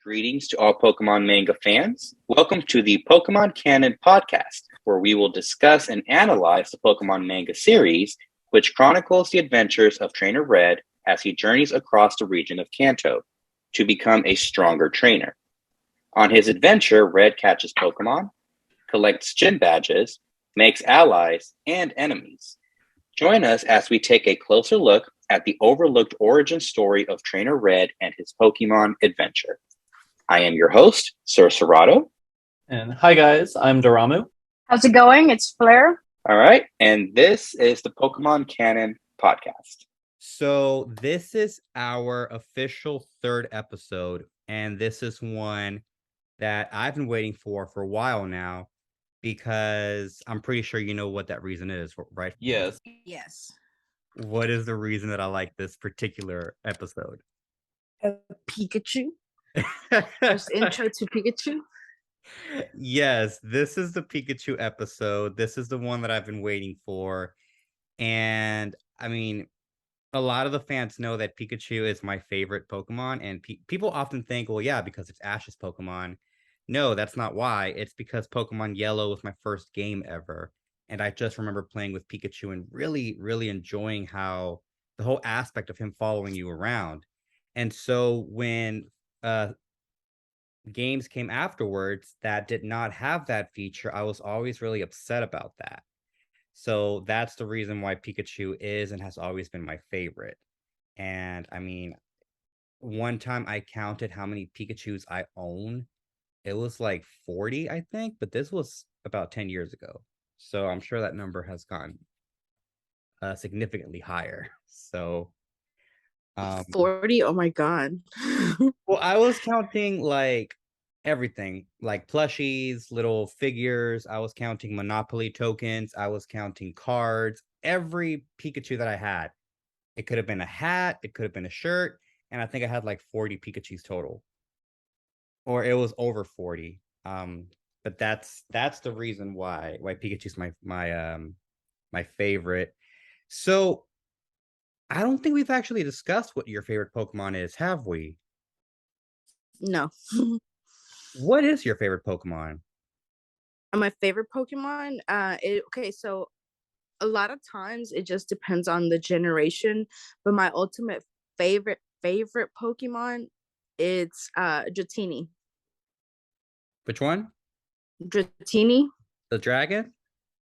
Greetings to all Pokemon manga fans. Welcome to the Pokemon Canon podcast, where we will discuss and analyze the Pokemon Manga Series, which chronicles the adventures of Trainer Red as he journeys across the region of Kanto to become a stronger trainer. On his adventure, Red catches Pokemon, collects gym badges, makes allies and enemies. Join us as we take a closer look at the overlooked origin story of Trainer Red and his Pokemon adventure. I am your host, Sir Serrato. And hi guys, I'm Daramu. How's it going? It's Fleur. All right, and this is the Pokemon Canon podcast. So this is our official third episode, and this is one that I've been waiting for a while now, because I'm pretty sure you know what that reason is, right? Yes. Yes. What is the reason that I like this particular episode? Pikachu. First intro to Pikachu. Yes, this is the Pikachu episode. This is the one that I've been waiting for. And I mean, a lot of the fans know that Pikachu is my favorite Pokemon, and people often think, well, yeah, because it's Ash's Pokemon. No, that's not why. It's because Pokemon Yellow was my first game ever, and I just remember playing with Pikachu and really, really enjoying how the whole aspect of him following you around. And so when games came afterwards that did not have that feature, I was always really upset about that. So that's the reason why Pikachu is and has always been my favorite. And I mean, one time I counted how many Pikachus I own. It was like 40, I think, but this was about 10 years ago. So I'm sure that number has gone significantly higher. So 40? Oh my god. well, I was counting like everything, like plushies, little figures. I was counting Monopoly tokens. I was counting cards. Every Pikachu that I had. It could have been a hat. It could have been a shirt. And I think I had like 40 Pikachus total. Or it was over 40. But that's the reason why Pikachu's my favorite. So I don't think we've actually discussed what your favorite Pokemon is, have we? No. What is your favorite Pokemon? My favorite Pokemon, okay, so a lot of times it just depends on the generation, but my ultimate favorite Pokemon, it's Dratini. Which one? Dratini? The dragon?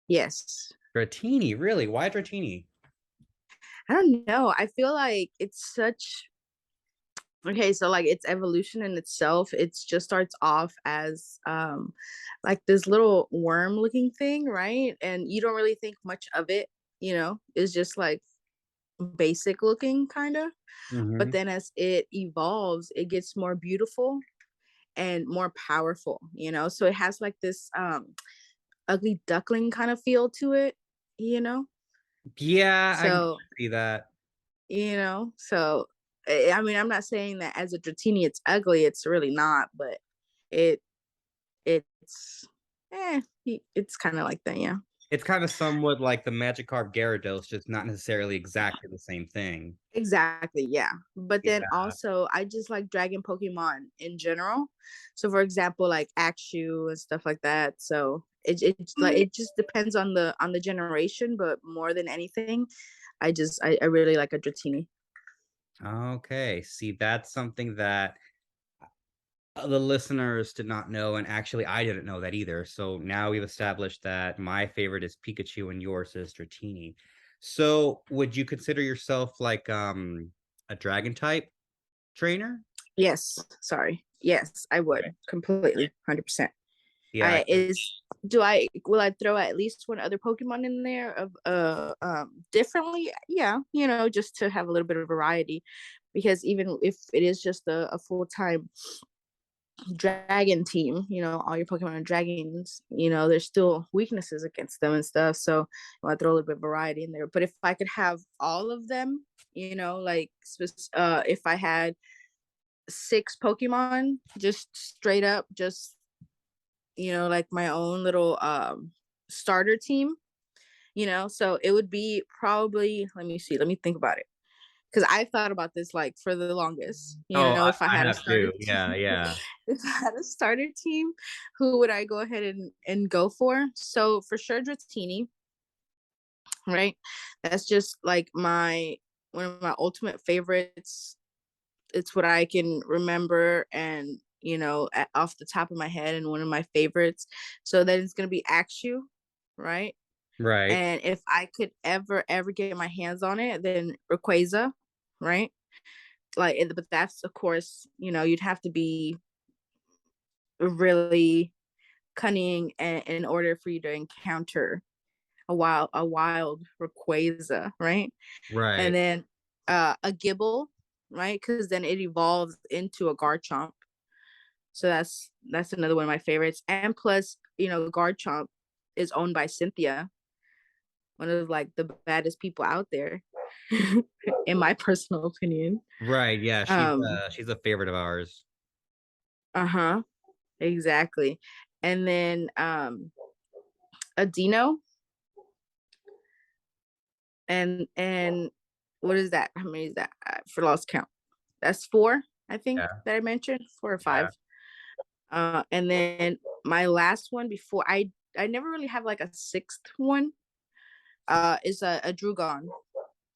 Yes. Dratini, really? Why Dratini? I don't know. I feel like it's such okay, so like its evolution in itself, it's just starts off as like this little worm looking thing, right? And you don't really think much of it, it's just like basic looking kind of. But then as it evolves, it gets more beautiful and more powerful, so it has like this ugly duckling kind of feel to it, you know Yeah, I can so see that. so I mean, I'm not saying that as a Dratini it's ugly, it's really not, but it it's it's kind of like that, yeah. It's kind of somewhat like the Magikarp Gyarados, just not necessarily exactly the same thing. Exactly, yeah. But Yeah. then also I just like dragon Pokemon in general. So for example, like Akshu and stuff like that. So it's like it just depends on the generation, but more than anything, I really like a Dratini. Okay, see, that's something that the listeners did not know, and actually I didn't know that either. So now we've established that my favorite is Pikachu and yours is Dratini. So would you consider yourself like a dragon type trainer? Yes, sorry. Yes, I would Okay. completely, 100%. Yeah, Will I throw at least one other Pokemon in there of differently? Yeah, just to have a little bit of variety, because even if it is just a full-time dragon team, all your Pokemon are dragons, there's still weaknesses against them and stuff. So I throw a little bit of variety in there. But if I could have all of them, like if I had 6 Pokemon, just straight up, just like my own little starter team, so it would be probably, let me think about it, because I thought about this like for the longest. You Oh, know, if I I had a have starter too. Yeah, team, yeah. if I had a starter team, who would I go ahead and go for? So for sure, Dratini, right? That's just like my one of my ultimate favorites. It's what I can remember and off the top of my head, and one of my favorites. So then it's gonna be Axu, right? Right. And if I could ever get my hands on it, then Rayquaza, right? Like, but that's of course, you'd have to be really cunning in order for you to encounter a wild Rayquaza, right? And Right. then a Gibble, right? Because then it evolves into a Garchomp. So that's another one of my favorites. And plus, Garchomp is owned by Cynthia, one of like the baddest people out there, in my personal opinion. Right. Yeah, Um, she's a favorite of ours. uh-huh, exactly. And then a Dino, and what is that? How many is that? For lost count. That's four, I think, Yeah. that I mentioned, 4 or 5. Yeah. And then my last one before I never really have like a sixth one. Is a Drugon,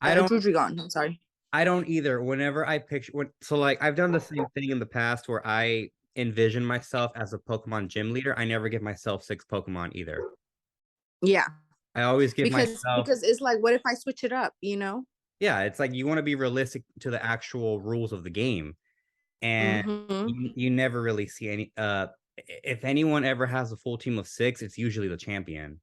I a don't Drudrigon. I'm sorry. I don't either. Whenever I picture so like I've done the same thing in the past where I envision myself as a Pokemon gym leader. I never give myself 6 Pokemon either. Yeah, I always give because myself, it's like, what if I switch it up? You know. yeah, it's like you want to be realistic to the actual rules of the game. And Mm-hmm. you never really see any if anyone ever has a full team of 6, it's usually the champion.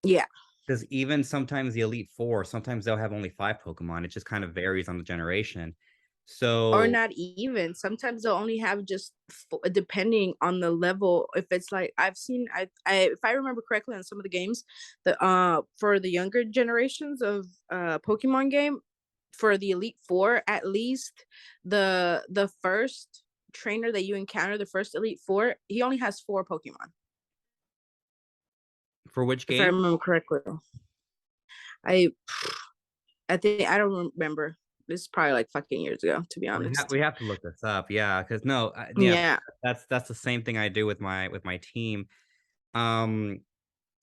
Yeah. Because even sometimes the Elite Four, sometimes they'll have only 5 Pokemon. It just kind of varies on the generation. Or So not even. Sometimes they'll only have just depending on the level. If it's like I've seen, if I remember correctly, on some of the games, the for the younger generations of Pokemon game, for the Elite Four, at least the first trainer that you encounter, the first Elite Four, he only has 4 Pokemon. for which If I game? remember correctly, I I think I don't remember. This is probably like fucking years ago, to be honest. We have to look this up. Yeah, because no, yeah, Yeah. that's the same thing I do with my team. Um,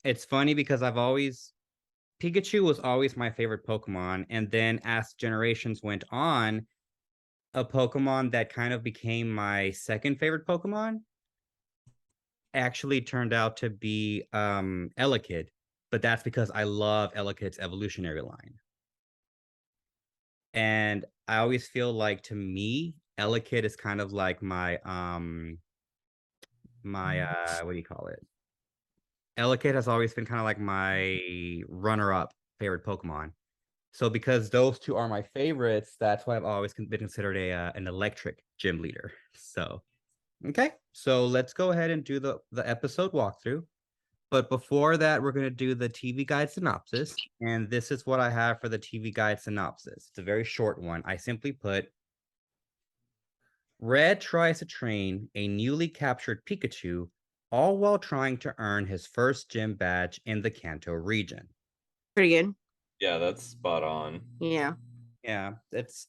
it's funny because I've always Pikachu was always my favorite Pokemon, and then as generations went on, a Pokemon that kind of became my second favorite Pokemon actually turned out to be Elekid, but that's because I love Elekid's evolutionary line. And I always feel like, to me, Elekid is kind of like my what do you call it? Elekid has always been kind of like my runner-up favorite Pokemon. So because those two are my favorites, that's why I've always been considered an electric gym leader. So okay, so let's go ahead and do the episode walkthrough. But before that, we're going to do the TV guide synopsis. And this is what I have for the TV guide synopsis. It's a very short one. I simply put, Red tries to train a newly captured Pikachu, all while trying to earn his first gym badge in the Kanto region. Pretty good. Yeah, that's spot on. Yeah. Yeah, it's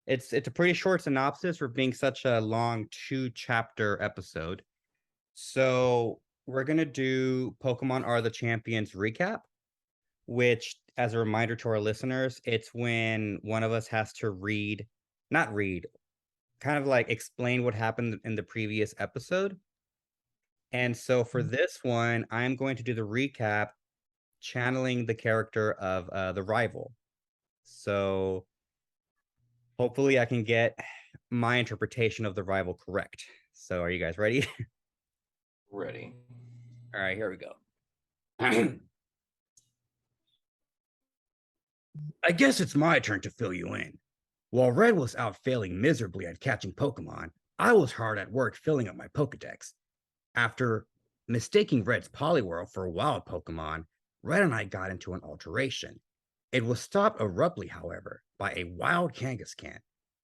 a pretty short synopsis for being such a long 2-chapter episode. So we're gonna do Pokemon Are the Champions recap, which, as a reminder to our listeners, it's when one of us has to not read, kind of like explain what happened in the previous episode. And so for this one, I'm going to do the recap, channeling the character of the rival. So hopefully I can get my interpretation of the rival correct. So are you guys ready? Ready. All right, here we go. I guess it's my turn to fill you in. While Red was out failing miserably at catching Pokemon, I was hard at work filling up my Pokedex. After mistaking Red's Poliwhirl for a wild Pokemon, Red and I got into an alteration. It was stopped abruptly, however, by a wild Kangaskhan.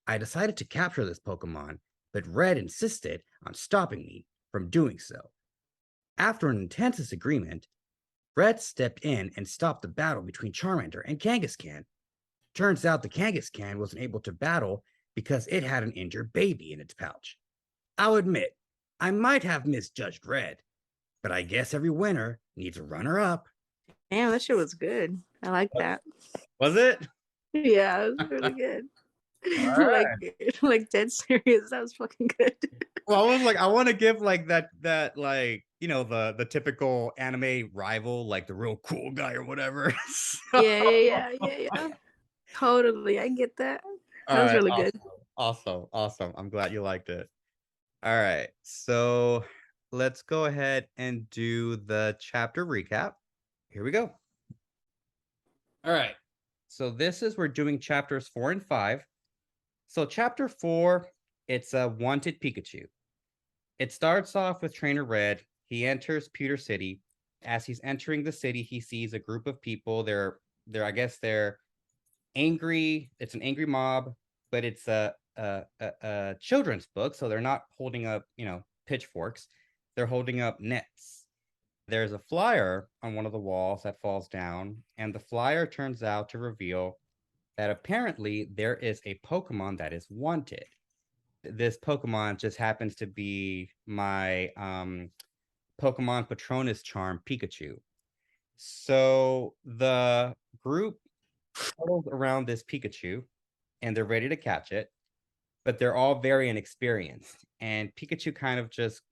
I decided to capture this Pokemon, but Red insisted on stopping me from doing so. After an intense disagreement, Red stepped in and stopped the battle between Charmander and Kangaskhan. Turns out the Kangaskhan wasn't able to battle because it had an injured baby in its pouch. I'll admit, I might have misjudged Red, but I guess every winner needs a runner-up. Damn, that shit was good. I like that. Was it? Yeah, it was really good. All like dead serious. That was fucking good. Well, I was like, I want to give like that like, you know, the typical anime rival, like the real cool guy or whatever. Yeah. Totally, I get that. That was really good. Awesome. I'm glad you liked it. All right, so let's go ahead and do the chapter recap. Here we go. All right, so we're doing chapters 4 and 5. So chapter 4, it's a wanted Pikachu. It starts off with Trainer Red. He enters Pewter City. As he's entering the city, he sees a group of people. I guess they're angry. It's an angry mob, but it's a children's book, so they're not holding up, pitchforks. They're holding up nets. There's a flyer on one of the walls that falls down, and the flyer turns out to reveal that apparently there is a Pokemon that is wanted. This Pokemon just happens to be my Pokemon Patronus charm, Pikachu. So the group huddles around this Pikachu, and they're ready to catch it, but they're all very inexperienced. And Pikachu kind of just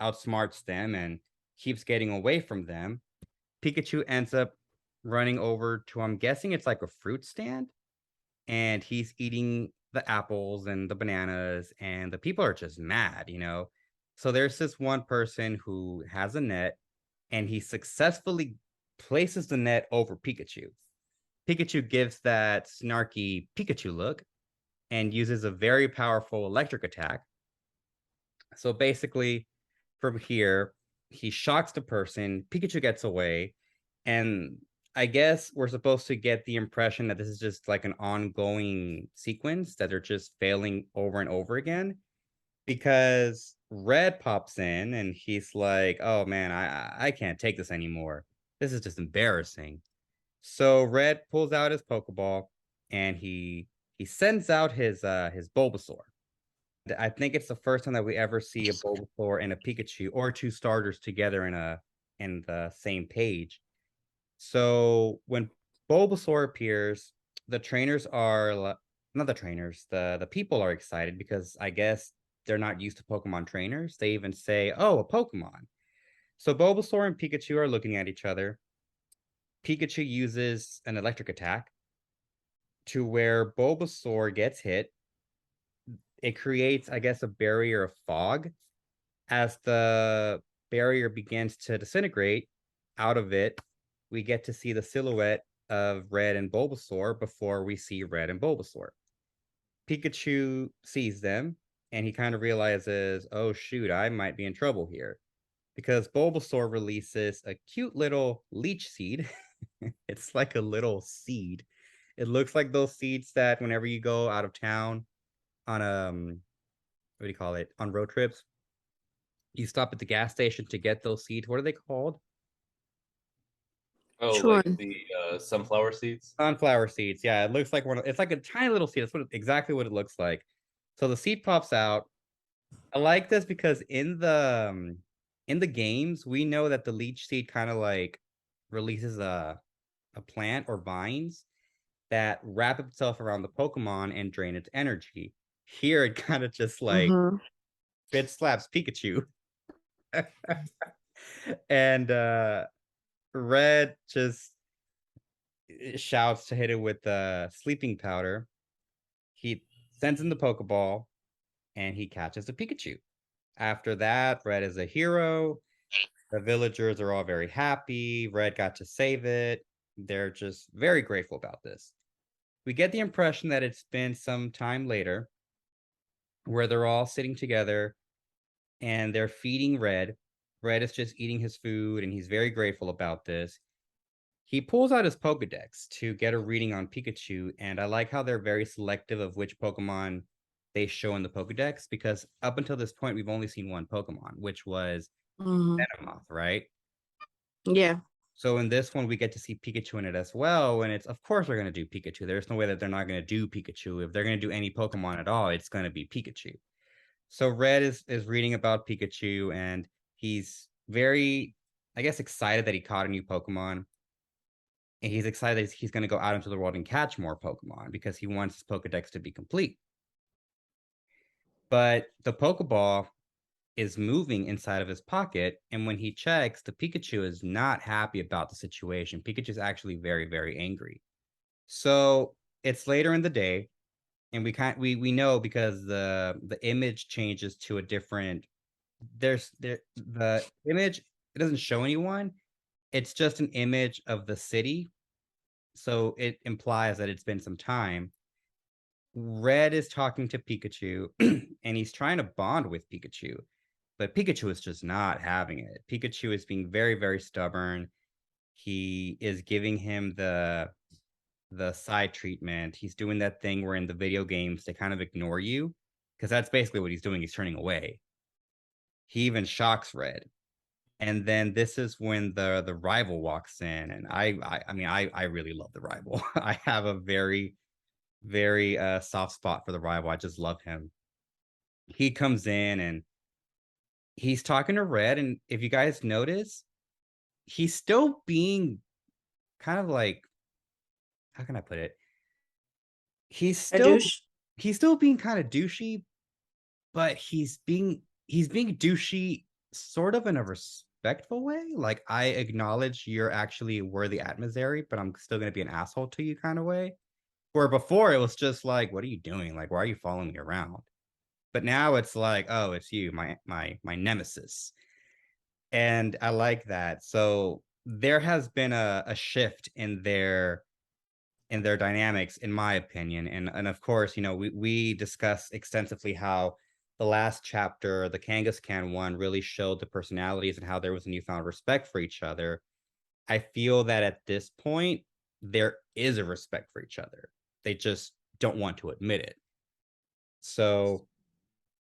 outsmarts them and keeps getting away from them. Pikachu ends up running over to, I'm guessing it's like a fruit stand, and he's eating the apples and the bananas, and the people are just mad, So there's this one person who has a net, and he successfully places the net over Pikachu. Pikachu gives that snarky Pikachu look and uses a very powerful electric attack. So basically, from here, he shocks the person, Pikachu gets away, and I guess we're supposed to get the impression that this is just like an ongoing sequence that they're just failing over and over again, because Red pops in and he's like, "Oh man, I can't take this anymore. This is just embarrassing." So Red pulls out his Pokeball and he sends out his Bulbasaur. I think it's the first time that we ever see a Bulbasaur and a Pikachu, or two starters together in the same page. So when Bulbasaur appears, the trainers are not the trainers, the people are excited because I guess they're not used to Pokemon trainers. They even say, "Oh, a Pokemon." So Bulbasaur and Pikachu are looking at each other. Pikachu uses an electric attack to where Bulbasaur gets hit. It creates, I guess, a barrier of fog. As the barrier begins to disintegrate, out of it, we get to see the silhouette of Red and Bulbasaur before we see Red and Bulbasaur. Pikachu sees them, and he kind of realizes, oh shoot, I might be in trouble here. Because Bulbasaur releases a cute little leech seed. It's like a little seed. It looks like those seeds that whenever you go out of town on what do you call it? On road trips, you stop at the gas station to get those seeds. What are they called? Oh, Sure. like the sunflower seeds? Sunflower seeds. Yeah, it looks like it's like a tiny little seed. That's exactly what it looks like. So the seed pops out. I like this because in the games, we know that the leech seed kind of like releases a plant or vines that wrap itself around the Pokemon and drain its energy. Here it kind of just like bitch slaps Pikachu. And Red just shouts to hit it with the sleeping powder. He sends in the Pokeball and he catches the Pikachu. After that, Red is a hero. The villagers are all very happy. Red got to save it. They're just very grateful about this. We get the impression that it's been some time later where they're all sitting together and they're feeding Red. Red is just eating his food and he's very grateful about this. He pulls out his Pokedex to get a reading on Pikachu, and I like how they're very selective of which Pokemon they show in the Pokedex, because up until this point, we've only seen one Pokemon, which was Venomoth, right? Yeah. So in this one, we get to see Pikachu in it as well, and it's of course they're going to do Pikachu. There's no way that they're not going to do Pikachu. If they're going to do any Pokemon at all, it's going to be Pikachu. So Red is reading about Pikachu, and he's very, I guess, excited that he caught a new Pokemon. And he's excited that he's going to go out into the world and catch more Pokemon because he wants his Pokedex to be complete. But the Pokeball is moving inside of his pocket, and when he checks, the Pikachu is not happy about the situation. Pikachu is actually very, very angry. So it's later in the day, and we know because the image changes to a different. The image, it doesn't show anyone. It's just an image of the city, so it implies that it's been some time. Red is talking to Pikachu, and he's trying to bond with Pikachu, but Pikachu is just not having it. Pikachu is being very, very stubborn. He is giving him the side treatment. He's doing that thing where in the video games they kind of ignore you, because that's basically what he's doing. He's turning away. He even shocks Red. And then this is when the rival walks in, and I really love the rival. I have a very, very soft spot for the rival. I just love him. He comes in and he's talking to Red, and if you guys notice, he's still being kind of like, how can I put it? He's A still douche. he's still being kind of douchey, but he's being douchey sort of in a respectful way. Like, I acknowledge you're actually a worthy adversary, but I'm still gonna be an asshole to you kind of way. Where before it was just like, what are you doing? Like, why are you following me around? But now it's like, oh, it's you, my nemesis. And I like that. So there has been a shift in their dynamics, in my opinion. And of course, we discussed extensively how the last chapter, the Kangaskhan one, really showed the personalities and how there was a newfound respect for each other. I feel that at this point, there is a respect for each other. They just don't want to admit it. So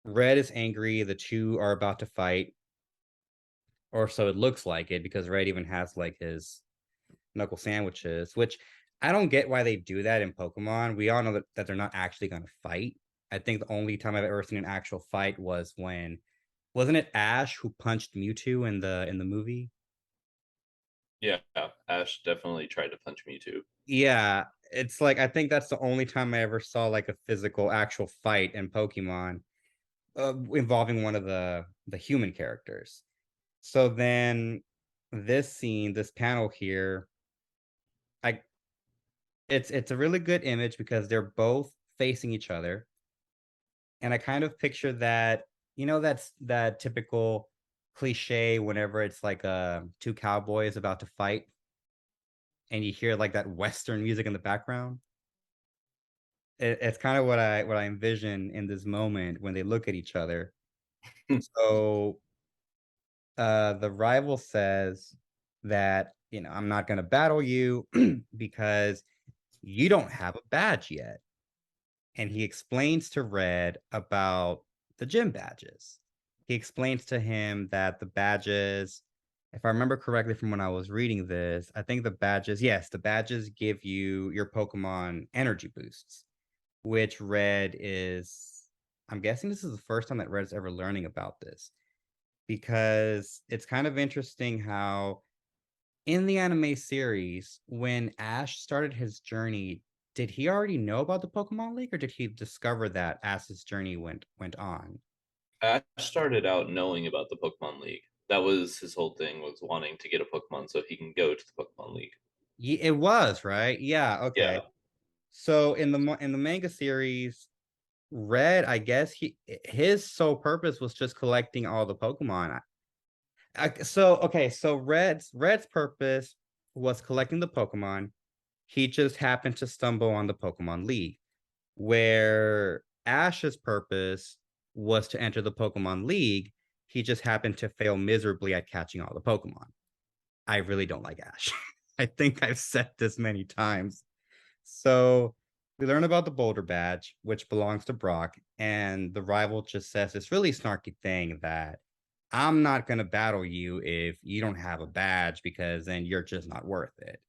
Red is angry. The two are about to fight, or so it looks like it, because Red even has like his knuckle sandwiches, which I don't get why they do that in Pokemon. We all know that they're not actually going to fight. I think the only time I've ever seen an actual fight was when, wasn't it Ash who punched Mewtwo in the movie? Yeah, Ash definitely tried to punch me too. Yeah, it's like I think that's the only time I ever saw like a physical actual fight in Pokemon involving one of the human characters. So then this scene, this panel here, I it's a really good image because they're both facing each other. And I kind of picture that, that's that typical cliche whenever it's like two cowboys about to fight and you hear like that Western music in the background. It's kind of what I envision in this moment when they look at each other. So the rival says that, I'm not going to battle you because you don't have a badge yet. And he explains to Red about the gym badges. He explains to him that the badges, if I remember correctly from when I was reading this, I think the badges, yes, the badges give you your Pokemon energy boosts, which Red is, I'm guessing this is the first time that Red's ever learning about this, because it's kind of interesting how in the anime series, when Ash started his journey, did he already know about the Pokemon League, or did he discover that as his journey went on? Ash started out knowing about the Pokemon League. That was his whole thing, was wanting to get a Pokemon so he can go to the Pokemon League. It was right. Yeah. Okay. Yeah. So in the manga series, Red, I guess his sole purpose was just collecting all the Pokemon. So Red's purpose was collecting the Pokemon. He just happened to stumble on the Pokemon League, where Ash's purpose was to enter the Pokemon League. He just happened to fail miserably at catching all the Pokemon. I really don't like Ash. I think I've said this many times. So we learn about the Boulder Badge, which belongs to Brock, and the rival just says this really snarky thing that I'm not going to battle you if you don't have a badge because then you're just not worth it.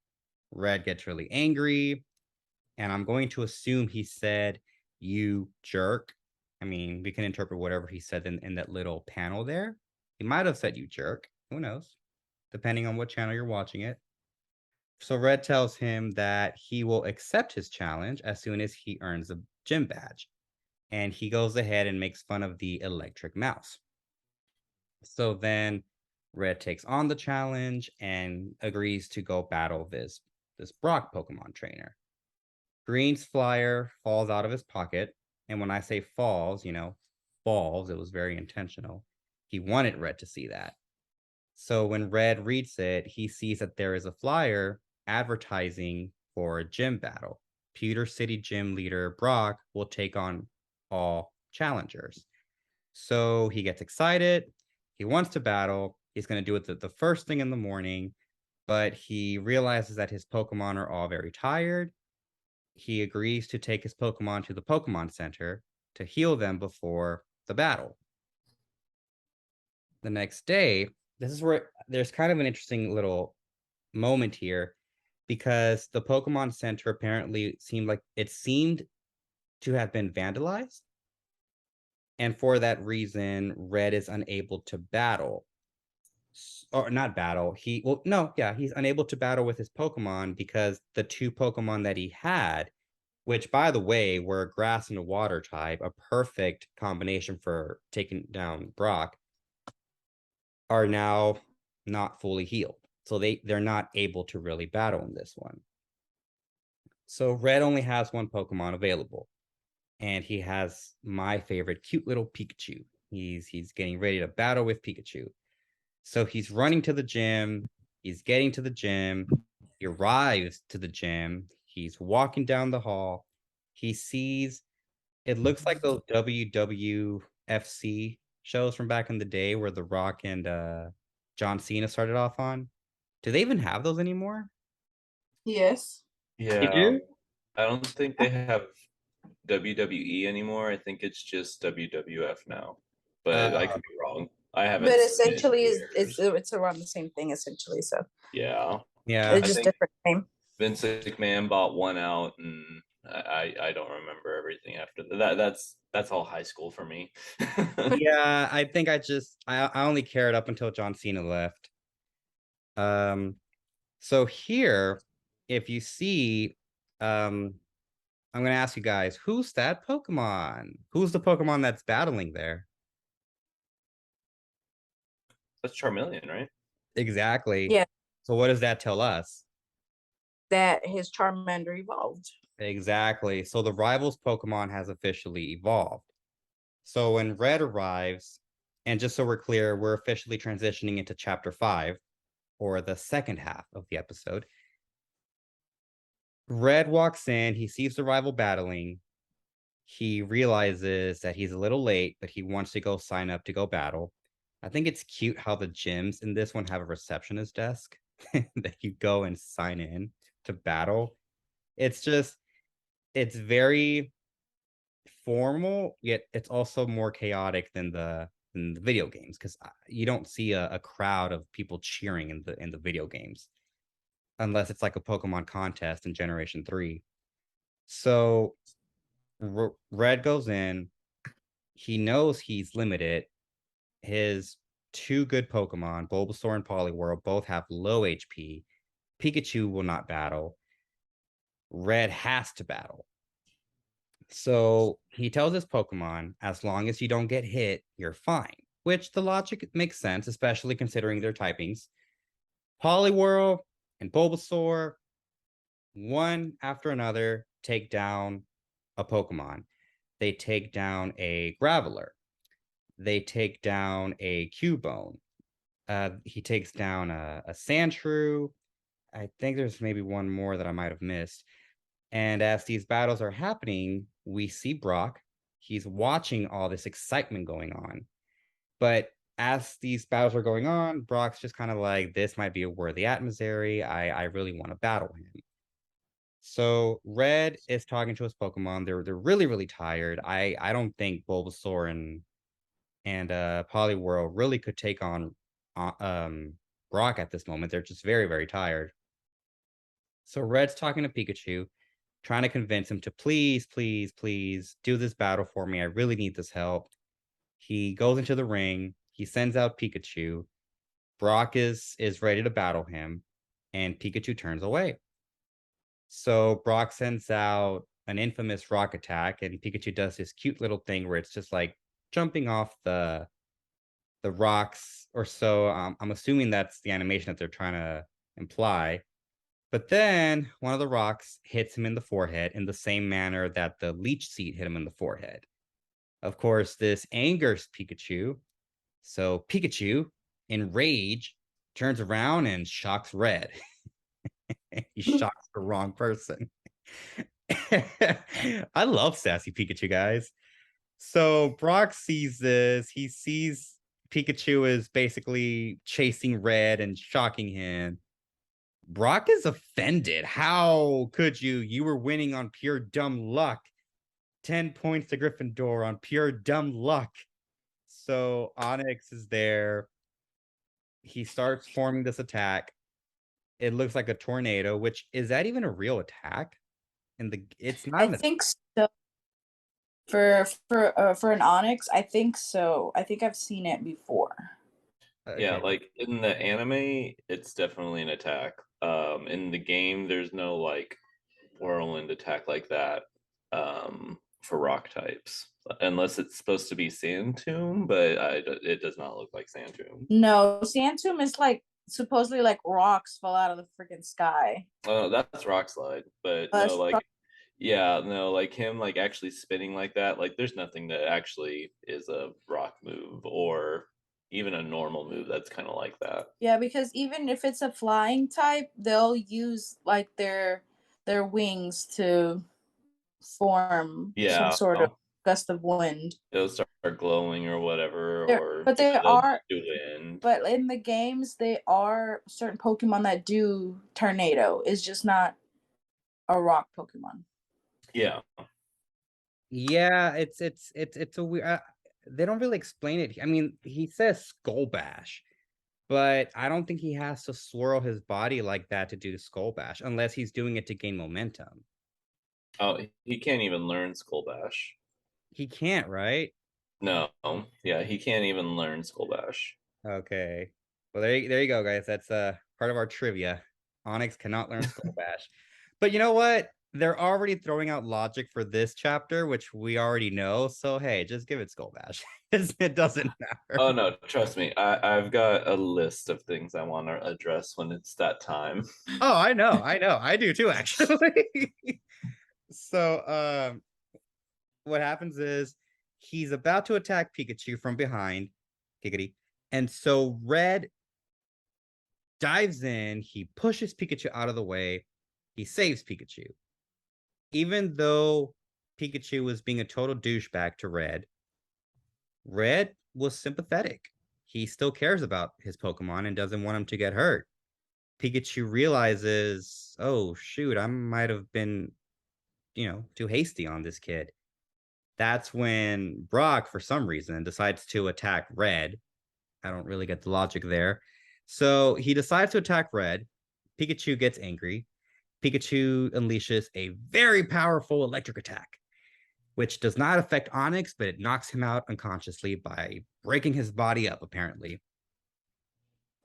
Red gets really angry, and I'm going to assume he said, "You jerk." I mean, we can interpret whatever he said in that little panel there. He might have said, "You jerk." Who knows? Depending on what channel you're watching it. So Red tells him that he will accept his challenge as soon as he earns a gym badge. And he goes ahead and makes fun of the electric mouse. So then Red takes on the challenge and agrees to go battle this Brock Pokemon trainer. Green's flyer falls out of his pocket. And when I say falls, falls, it was very intentional. He wanted Red to see that. So when Red reads it, he sees that there is a flyer advertising for a gym battle. Pewter City gym leader Brock will take on all challengers. So he gets excited. He wants to battle. He's going to do it the first thing in the morning, but he realizes that his Pokemon are all very tired. He agrees to take his Pokemon to the Pokemon Center to heal them before the battle. The next day, this is where there's kind of an interesting little moment here because the Pokemon Center apparently seemed to have been vandalized. And for that reason, Red is unable to battle. Or not battle. He's unable to battle with his Pokemon because the two Pokemon that he had, which by the way were a grass and a water type, a perfect combination for taking down Brock, are now not fully healed. So they're not able to really battle in this one. So Red only has one Pokemon available. And he has my favorite cute little Pikachu. He's getting ready to battle with Pikachu. So he's running to the gym. He's getting to the gym. He arrives to the gym. He's walking down the hall. He sees, it looks like those WWFC shows from back in the day where The Rock and John Cena started off on. Do they even have those anymore? Yes. Yeah. You do? I don't think they have WWE anymore. I think it's just WWF now. But I could be wrong. I haven't. But seen it in essentially, years. it's around the same thing essentially. So Yeah. Yeah. it's just different name. Vince McMahon bought one out, and I don't remember everything after that. That's all high school for me. Yeah, I think I only cared up until John Cena left. So here, if you see, I'm gonna ask you guys, who's that Pokemon? Who's the Pokemon that's battling there? That's Charmeleon, right? Exactly. Yeah, So what does that tell us? that his Charmander evolved. Exactly. So the rivals Pokemon has officially evolved. So when Red arrives, and just so we're clear, we're officially transitioning into chapter 5, or the second half of the episode. Red walks in, he sees the rival battling. He realizes that he's a little late, but he wants to go sign up to go battle. I think it's cute how the gyms in this one have a receptionist desk that you go and sign in to battle. It's very formal, yet it's also more chaotic than the video games because you don't see a crowd of people cheering in the video games unless it's like a Pokemon contest in Generation 3. So Red goes in. He knows he's limited. His two good Pokemon, Bulbasaur and Poliwhirl, both have low HP. Pikachu will not battle. Red has to battle. So he tells his Pokemon, as long as you don't get hit, you're fine. Which the logic makes sense, especially considering their typings. Poliwhirl and Bulbasaur, one after another, take down a Pokemon. They take down a Graveler. They take down a Cubone. He takes down a Sandshrew. I think there's maybe one more that I might have missed. And as these battles are happening, we see Brock. He's watching all this excitement going on. But as these battles are going on, Brock's just kind of like, this might be a worthy adversary. I really want to battle him. So Red is talking to his Pokemon. They're really, really tired. I don't think Bulbasaur and Poliwhirl really could take on Brock at this moment. They're just very, very tired. So Red's talking to Pikachu, trying to convince him to please, please, please do this battle for me. I really need this help. He goes into the ring. He sends out Pikachu. Brock is ready to battle him, and Pikachu turns away. So Brock sends out an infamous rock attack, and Pikachu does this cute little thing where it's just like jumping off the rocks or so. I'm assuming that's the animation that they're trying to imply. But then one of the rocks hits him in the forehead in the same manner that the leech seed hit him in the forehead. Of course, this angers Pikachu. So Pikachu, in rage, turns around and shocks Red. He shocks the wrong person. I love sassy Pikachu, guys. So Brock sees this. He sees Pikachu is basically chasing Red and shocking him. Brock is offended. How could you? You were winning on pure dumb luck. 10 points to Gryffindor on pure dumb luck. So Onix is there. He starts forming this attack. It looks like a tornado, which is that even a real attack? It's not. I think so. For an Onix, I think so. I think I've seen it before. Yeah, like in the anime, it's definitely an attack. In the game, there's no like whirlwind attack like that for rock types, unless it's supposed to be Sand Tomb, but it does not look like Sand Tomb. No, Sand Tomb is like supposedly like rocks fall out of the freaking sky. Oh, that's Rock Slide, but no, like yeah, no, like him like actually spinning like that, like there's nothing that actually is a rock move or even a normal move that's kind of like that. Yeah, because even if it's a flying type, they'll use like their wings to form some sort of gust of wind. They'll start glowing or whatever, but they are do wind. But in the games, they are certain Pokemon that do tornado. It's just not a rock Pokemon. Yeah. Yeah, it's a weird. They don't really explain it. I mean, he says Skull Bash, but I don't think he has to swirl his body like that to do Skull Bash unless he's doing it to gain momentum. Oh, he can't even learn Skull Bash. He can't, right? No. Yeah, he can't even learn Skull Bash. Okay. Well, there you go, guys. That's part of our trivia. Onix cannot learn Skull Bash. But you know what? They're already throwing out logic for this chapter, which we already know. So hey, just give it Skull Bash. It doesn't matter. Oh no, trust me. I've got a list of things I want to address when it's that time. Oh, I know. I do too, actually. So what happens is he's about to attack Pikachu from behind. Giggity. And so Red dives in, he pushes Pikachu out of the way, he saves Pikachu. Even though Pikachu was being a total douchebag to Red, Red was sympathetic. He still cares about his Pokemon and doesn't want him to get hurt. Pikachu realizes, oh shoot, I might have been, too hasty on this kid. That's when Brock, for some reason, decides to attack Red. I don't really get the logic there. So he decides to attack Red. Pikachu gets angry. Pikachu unleashes a very powerful electric attack, which does not affect Onix, but it knocks him out unconsciously by breaking his body up, apparently.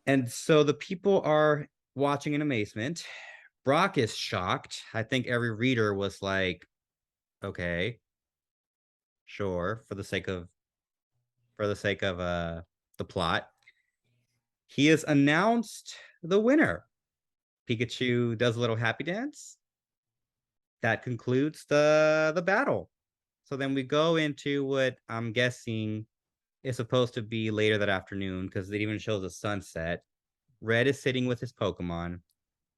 And so the people are watching in amazement. Brock is shocked. I think every reader was like, okay, sure, for the sake of the plot. He is announced the winner. Pikachu does a little happy dance. That concludes the battle. So then we go into what I'm guessing is supposed to be later that afternoon because it even shows a sunset. Red is sitting with his Pokemon.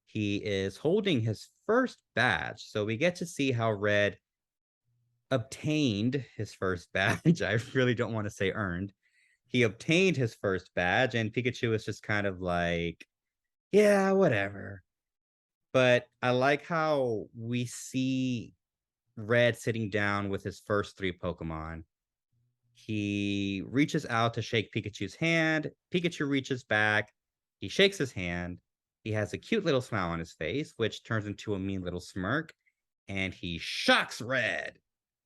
He is holding his first badge. So we get to see how Red obtained his first badge. I really don't want to say earned. He obtained his first badge, and Pikachu is just kind of like, yeah, whatever. But I like how we see Red sitting down with his first 3 Pokemon. He reaches out to shake Pikachu's hand. Pikachu reaches back. He shakes his hand. He has a cute little smile on his face, which turns into a mean little smirk, and he shocks Red.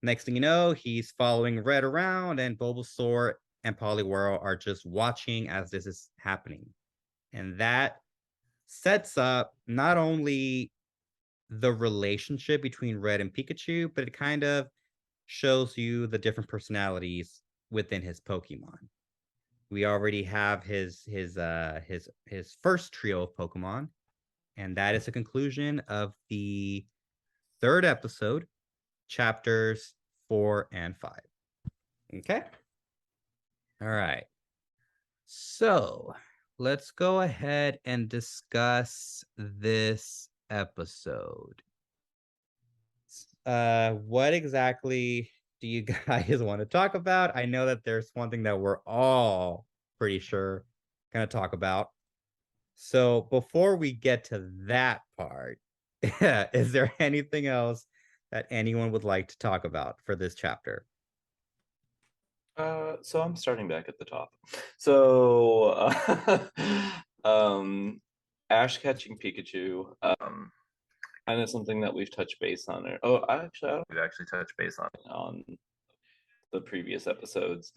Next thing you know, he's following Red around, and Bulbasaur and Poliwhirl are just watching as this is happening. And that sets up not only the relationship between Red and Pikachu, but it kind of shows you the different personalities within his Pokemon. We already have his first trio of Pokemon, and that is the conclusion of the third episode, chapters 4 and 5. Okay. All right. So let's go ahead and discuss this episode. What exactly do you guys want to talk about? I know that there's one thing that we're all pretty sure going to talk about. So before we get to that part, is there anything else that anyone would like to talk about for this chapter? So I'm starting back at the top. So, Ash catching Pikachu, kind of something that we've touched base on it. Oh, I don't we've actually touched base on it on the previous episodes,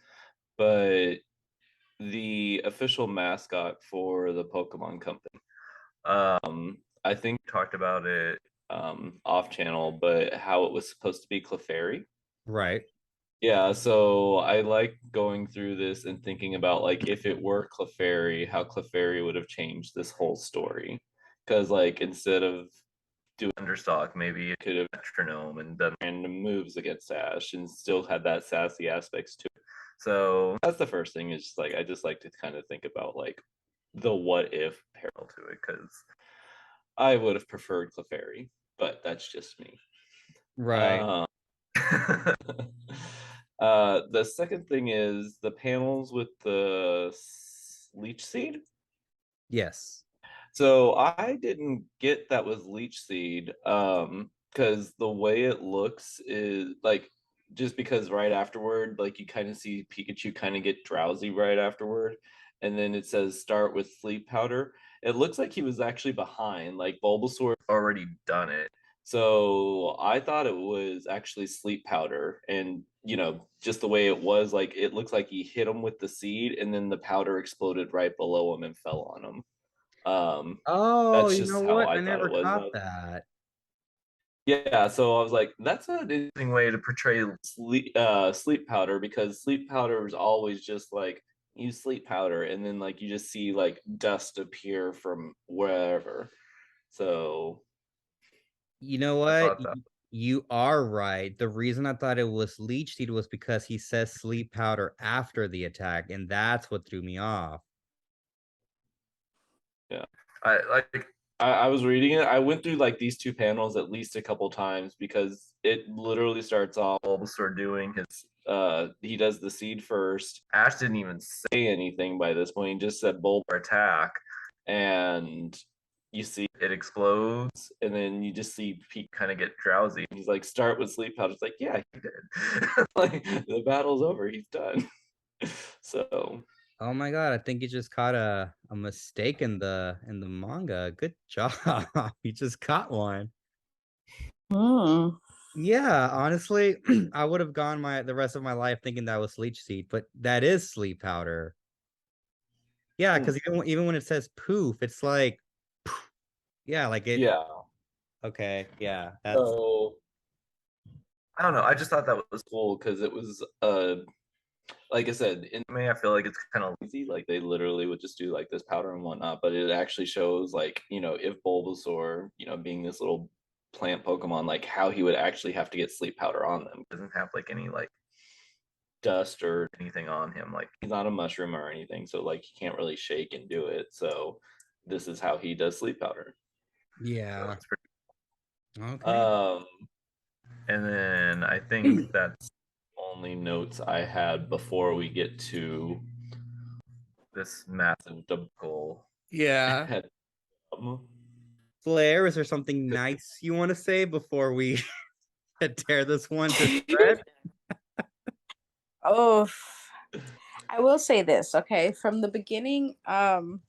but the official mascot for the Pokemon Company. I think we talked about it off channel, but how it was supposed to be Clefairy. Right. Yeah, so I like going through this and thinking about like if it were Clefairy, how Clefairy would have changed this whole story. Because like instead of doing understock, maybe it could have metronome and done random moves against Ash and still had that sassy aspects to it. So that's the first thing is just like I just like to kind of think about like the what if parallel to it because I would have preferred Clefairy, but that's just me. Right. The second thing is the panels with the leech seed. Yes. So I didn't get that was leech seed because the way it looks is like just because right afterward, like you kind of see Pikachu kind of get drowsy right afterward, and then it says start with sleep powder. It looks like he was actually behind, like Bulbasaur already done it. So I thought it was actually sleep powder, and you know, just the way it was, like it looks like he hit him with the seed, and then the powder exploded right below him and fell on him. Oh, That's you just know how what? I I thought never it was. caught that. Yeah, so I was like, that's an interesting way to portray sleep powder because sleep powder is always just like use sleep powder and then like you just see like dust appear from wherever. So You know what? You are right. The reason I thought it was leech seed was because he says sleep powder after the attack, and that's what threw me off. yeah, I was reading it. I went through like these two panels at least a couple times because it literally starts off Bulbasaur doing his he does the seed first. Ash didn't even say anything by this point. He just said Bulbasaur attack, and you see it explodes, and then you just see Pete kind of get drowsy. He's like, "Start with sleep powder." It's like, yeah, he did. Like the battle's over. He's done. So Oh my god, I think you just caught a mistake in the manga. Good job. You just caught one. Hmm. Yeah, honestly, I would have gone the rest of my life thinking that was leech seed, but that is sleep powder. Yeah, because even when it says poof, it's like yeah, like it. yeah. Okay, yeah, that's So I don't know. I just thought that was cool because it was like I said, in anime I feel like it's kind of lazy. Like they literally would just do like this powder and whatnot, but it actually shows like, you know, if Bulbasaur, you know, being this little plant Pokemon, like how he would actually have to get sleep powder on them. He doesn't have like any like dust or anything on him. Like he's not a mushroom or anything, so like he can't really shake and do it. So this is how he does sleep powder. yeah. So Okay. And then I think that's only notes I had before we get to this massive debacle. Yeah. Flare, is there something nice you want to say before we tear this one to shreds? Oh, I will say this, okay? From the beginning, I'm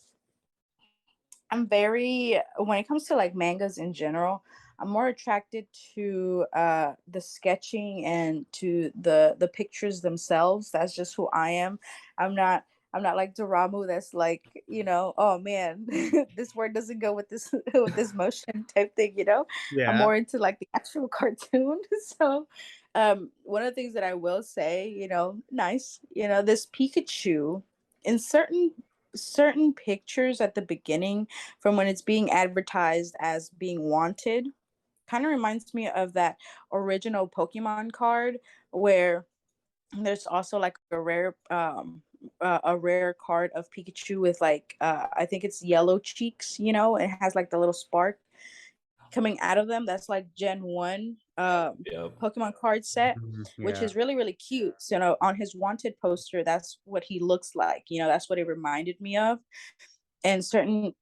very when it comes to like mangas in general, I'm more attracted to the sketching and to the pictures themselves. That's just who I am. I'm not I'm not like Daramu that's like, oh man, this word doesn't go with this with this motion type thing, you know? I'm Yeah. more into like the actual cartoon. So one of the things that I will say, nice, this Pikachu in certain pictures at the beginning from when it's being advertised as being wanted kind of reminds me of that original Pokemon card where there's also like a rare card of Pikachu with like I think it's yellow cheeks, it has like the little spark coming out of them. That's like Gen 1 Yep. Pokemon card set, which Yeah. is really, really cute. So, on his wanted poster, that's what he looks like. That's what it reminded me of. And certain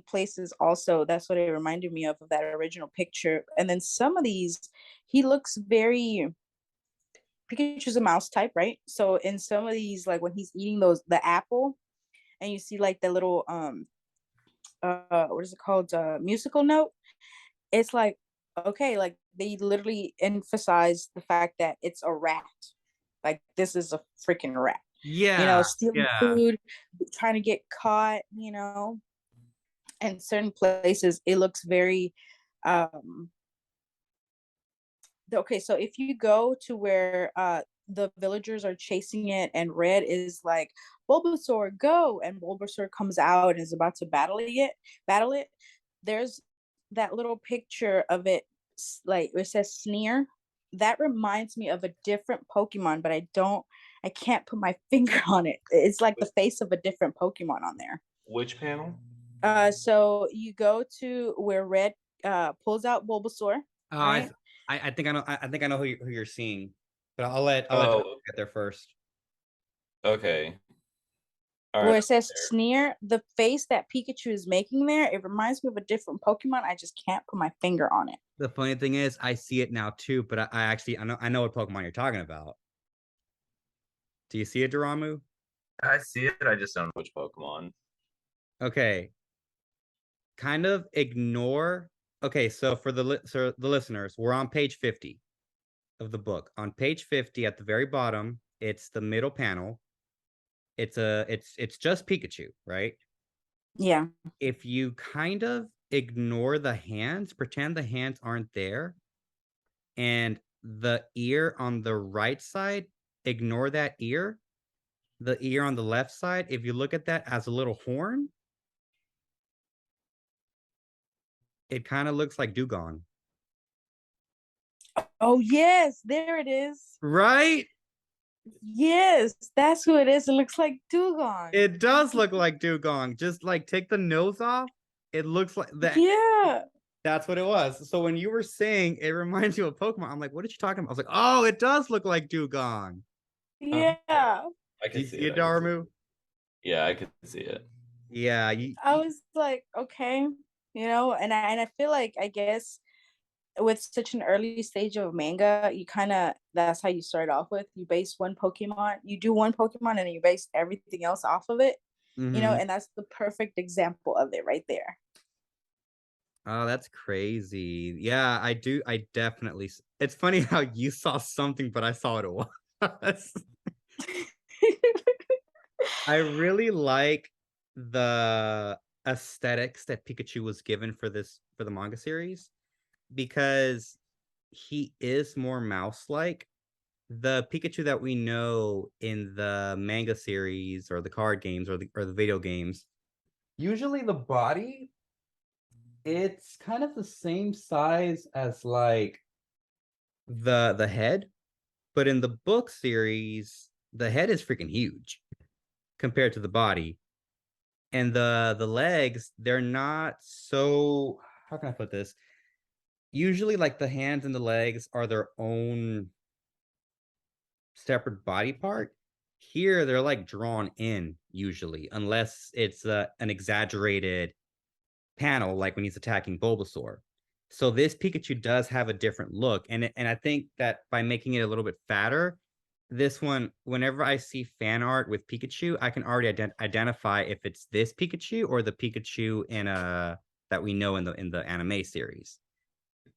places also, that's what it reminded me of that original picture. And then some of these, he looks very Pikachu's a mouse type, right? So in some of these, like when he's eating the apple, and you see like the little what is it called? Musical note. It's like, okay, like they literally emphasize the fact that it's a rat. Like this is a freaking rat. Yeah. Stealing Yeah. food, trying to get caught, and certain places it looks very okay, so if you go to where the villagers are chasing it and Red is like, Bulbasaur, go, and Bulbasaur comes out and is about to battle it, there's that little picture of it, like it says sneer. That reminds me of a different Pokemon, but I can't put my finger on it. It's like the face of a different Pokemon on there. Which panel? So you go to where Red pulls out Bulbasaur. Oh, Right? I think I know. I think I know who you're seeing, but I'll let Oh, John get there first. okay. All Where right. it says sneer, the face that Pikachu is making there, it reminds me of a different Pokemon. I just can't put my finger on it. The funny thing is, I see it now too, but I actually I know what Pokemon you're talking about. Do you see it, Daramu? I see it. I just don't know which Pokemon. Okay, kind of ignore. Okay, so for the listeners, we're on page 50 of the book. On page 50, at the very bottom, it's the middle panel. It's just Pikachu, right? Yeah. If you kind of ignore the hands, pretend the hands aren't there, and the ear on the right side, ignore that ear. The ear on the left side, if you look at that as a little horn, it kind of looks like Dugong. Oh yes, there it is. Right? Yes, that's who it is. It looks like Dugong. It does look like Dugong. Just like take the nose off. It looks like that. Yeah. That's what it was. So when you were saying it reminds you of Pokemon, I'm like, what are you talking about? I was like, oh, it does look like Dugong. Yeah. I Do can you see see it, it. I can see it. Daramu? Yeah, I can see it. Yeah. I was like, okay, and I feel like I guess with such an early stage of manga, you kind of that's how you start off with. You base one Pokemon, you do one Pokemon, and then you base everything else off of it. Mhm. And that's the perfect example of it right there. Oh, that's crazy. Yeah, I do. I definitely. It's funny how you saw something, but I saw what it was. I really like the aesthetics that Pikachu was given for the manga series because he is more mouse-like. The Pikachu that we know in the manga series or the card games or the video games, usually the body, it's kind of the same size as like the head, but in the book series, the head is freaking huge compared to the body. And the legs, they're not so, how can I put this? Usually like the hands and the legs are their own separate body part. Here they're like drawn in usually, unless it's an exaggerated panel like when he's attacking Bulbasaur. So this Pikachu does have a different look, and I think that by making it a little bit fatter, this one, whenever I see fan art with Pikachu, I can already identify if it's this Pikachu or the Pikachu in that we know in the anime series.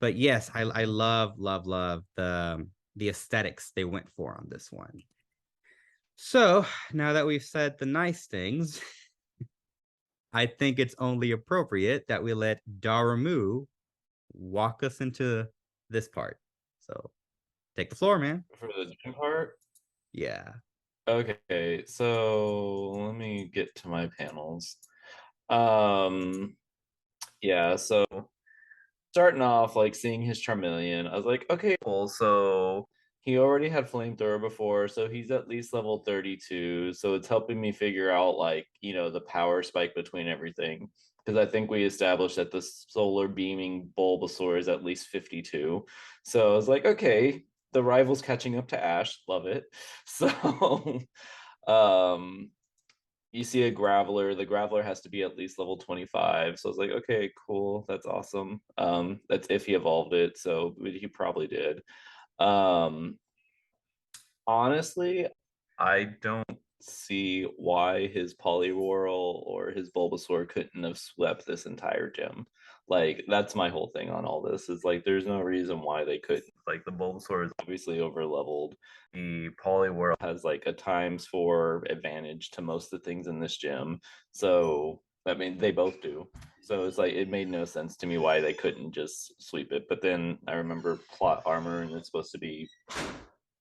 But yes, I love the aesthetics they went for on this one. So now that we've said the nice things, I think it's only appropriate that we let Daramu walk us into this part. So take the floor, man. For the gym part? Yeah. Okay, so let me get to my panels. Yeah, so starting off like seeing his Charmeleon, I was like, okay, cool. So he already had Flamethrower before, so he's at least level 32. So it's helping me figure out like, the power spike between everything. Because I think we established that the solar beaming Bulbasaur is at least 52. So I was like, okay, the rival's catching up to Ash. Love it. So um you see a Graveler. The Graveler has to be at least level 25. So I was like, okay, cool. That's awesome. That's if he evolved it. So he probably did. Um, Honestly, I don't see why his Poliwhirl or his Bulbasaur couldn't have swept this entire gym. Like, that's my whole thing on all this is like, there's no reason why they couldn't. Like, the Bulbasaur is obviously over leveled. The Poliwhirl has like a times 4 advantage to most of the things in this gym. So, I mean, they both do. So it's like, it made no sense to me why they couldn't just sweep it. But then I remember plot armor and it's supposed to be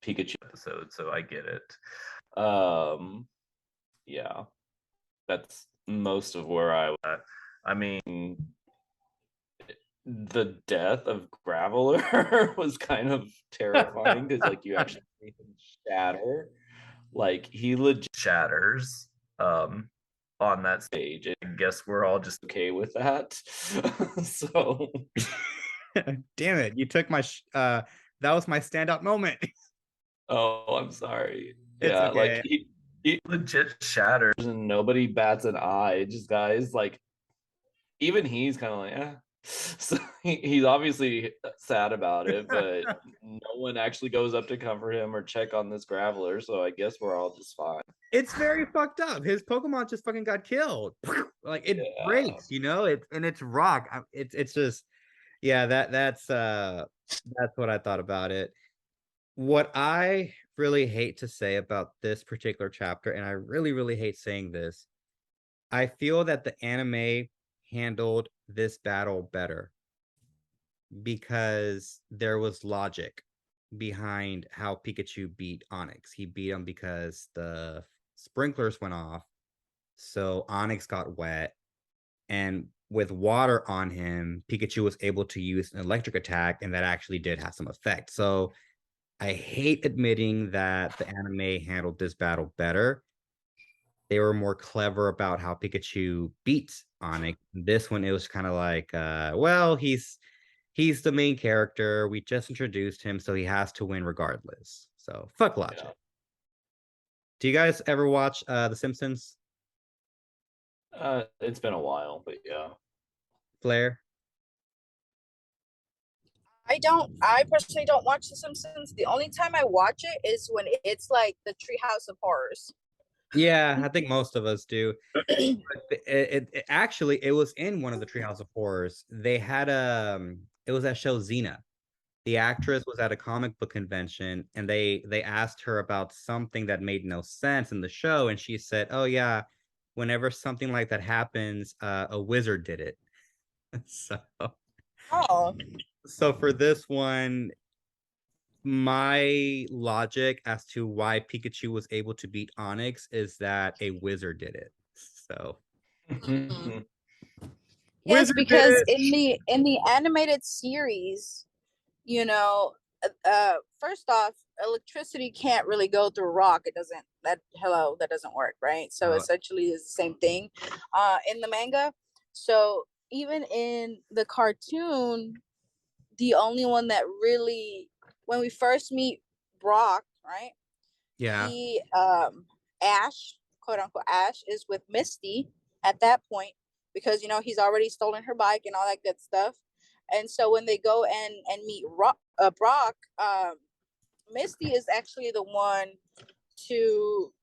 Pikachu episode, so I get it. Yeah, that's most of where I was at. I mean, the death of Graveler was kind of terrifying because like you actually see him shatter. Like he legit shatters on that stage. I guess we're all just okay with that. So Damn it, you took my that was my standout moment. oh, I'm sorry. It's Yeah, okay. like he legit shatters and nobody bats an eye. Just guys like even he's kind of like, eh. So he's obviously sad about it, but no one actually goes up to comfort him or check on this Graveler. So I guess we're all just fine. It's very fucked up. His Pokemon just fucking got killed. Like it breaks, and it's rock. It's just yeah, that's what I thought about it. What I really hate to say about this particular chapter, and I really, really hate saying this, I feel that the anime handled this battle better because there was logic behind how Pikachu beat Onix. He beat him because the sprinklers went off, so Onix got wet, and with water on him, Pikachu was able to use an electric attack, and that actually did have some effect. So I hate admitting that the anime handled this battle better. They were more clever about how Pikachu beats Onix. This one, it was kind of like, well, he's the main character. We just introduced him, so he has to win regardless. So fuck logic. Yeah. Do you guys ever watch The Simpsons? It's been a while, but yeah. Fleur? I personally don't watch The Simpsons. The only time I watch it is when it's like the Treehouse of Horrors. Yeah, I think most of us do. It actually it was in one of the Treehouse of Horrors. They had it was that show Xena. The actress was at a comic book convention and they asked her about something that made no sense in the show, and she said, "Oh yeah, whenever something like that happens, a wizard did it." So Oh, so for this one, my logic as to why Pikachu was able to beat Onix is that a wizard did it. So yes, wizard did because it. in the animated series, you know, first off, electricity can't really go through rock. It doesn't. That doesn't work, right? So essentially, it's the same thing in the manga. So even in the cartoon, the only one that really, when we first meet Brock, right? Yeah. He Ash, quote unquote Ash, is with Misty at that point because he's already stolen her bike and all that good stuff. And so when they go and meet Brock, Misty is actually the one to,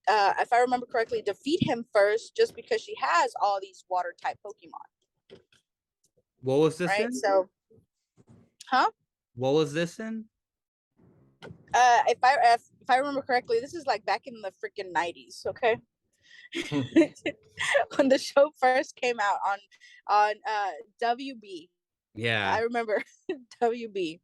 if I remember correctly, defeat him first, just because she has all these water type Pokemon. What was this right? in? So, huh? What was this in? If I remember correctly, this is like back in the freaking 90s. Okay. When the show first came out on WB. Yeah. I remember WB.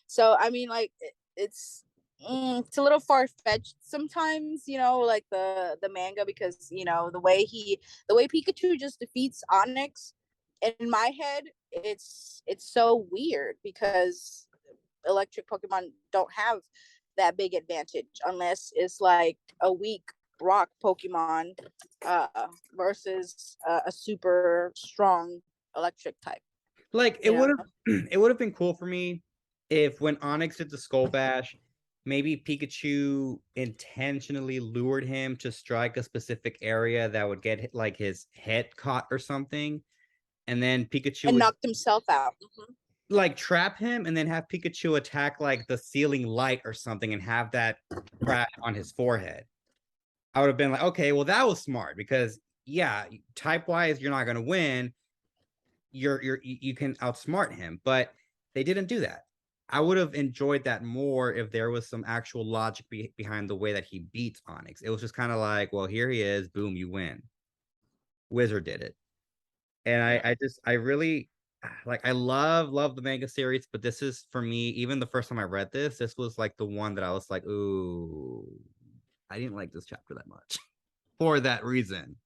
So I mean, like it's a little far-fetched sometimes, like the manga, because the way Pikachu just defeats Onix, in my head it's so weird, because electric Pokemon don't have that big advantage unless it's like a weak rock Pokemon versus a super strong electric type. Like it would have it would have been cool for me if, when Onyx did the Skull Bash, maybe Pikachu intentionally lured him to strike a specific area that would get like his head caught or something, and then Pikachu and would knocked himself out. like trap him and then have Pikachu attack like the ceiling light or something and have that crash on his forehead. I would have been like, okay, well that was smart, because yeah, type wise you're not gonna win. You can outsmart him, but they didn't do that. I would have enjoyed that more if there was some actual logic behind the way that he beats Onyx. It was just kind of like, well, here he is, boom, you win. Wizard did it. And I really like, I love the manga series, but this is, for me, even the first time I read this was like the one that I was like, ooh, I didn't like this chapter that much for that reason.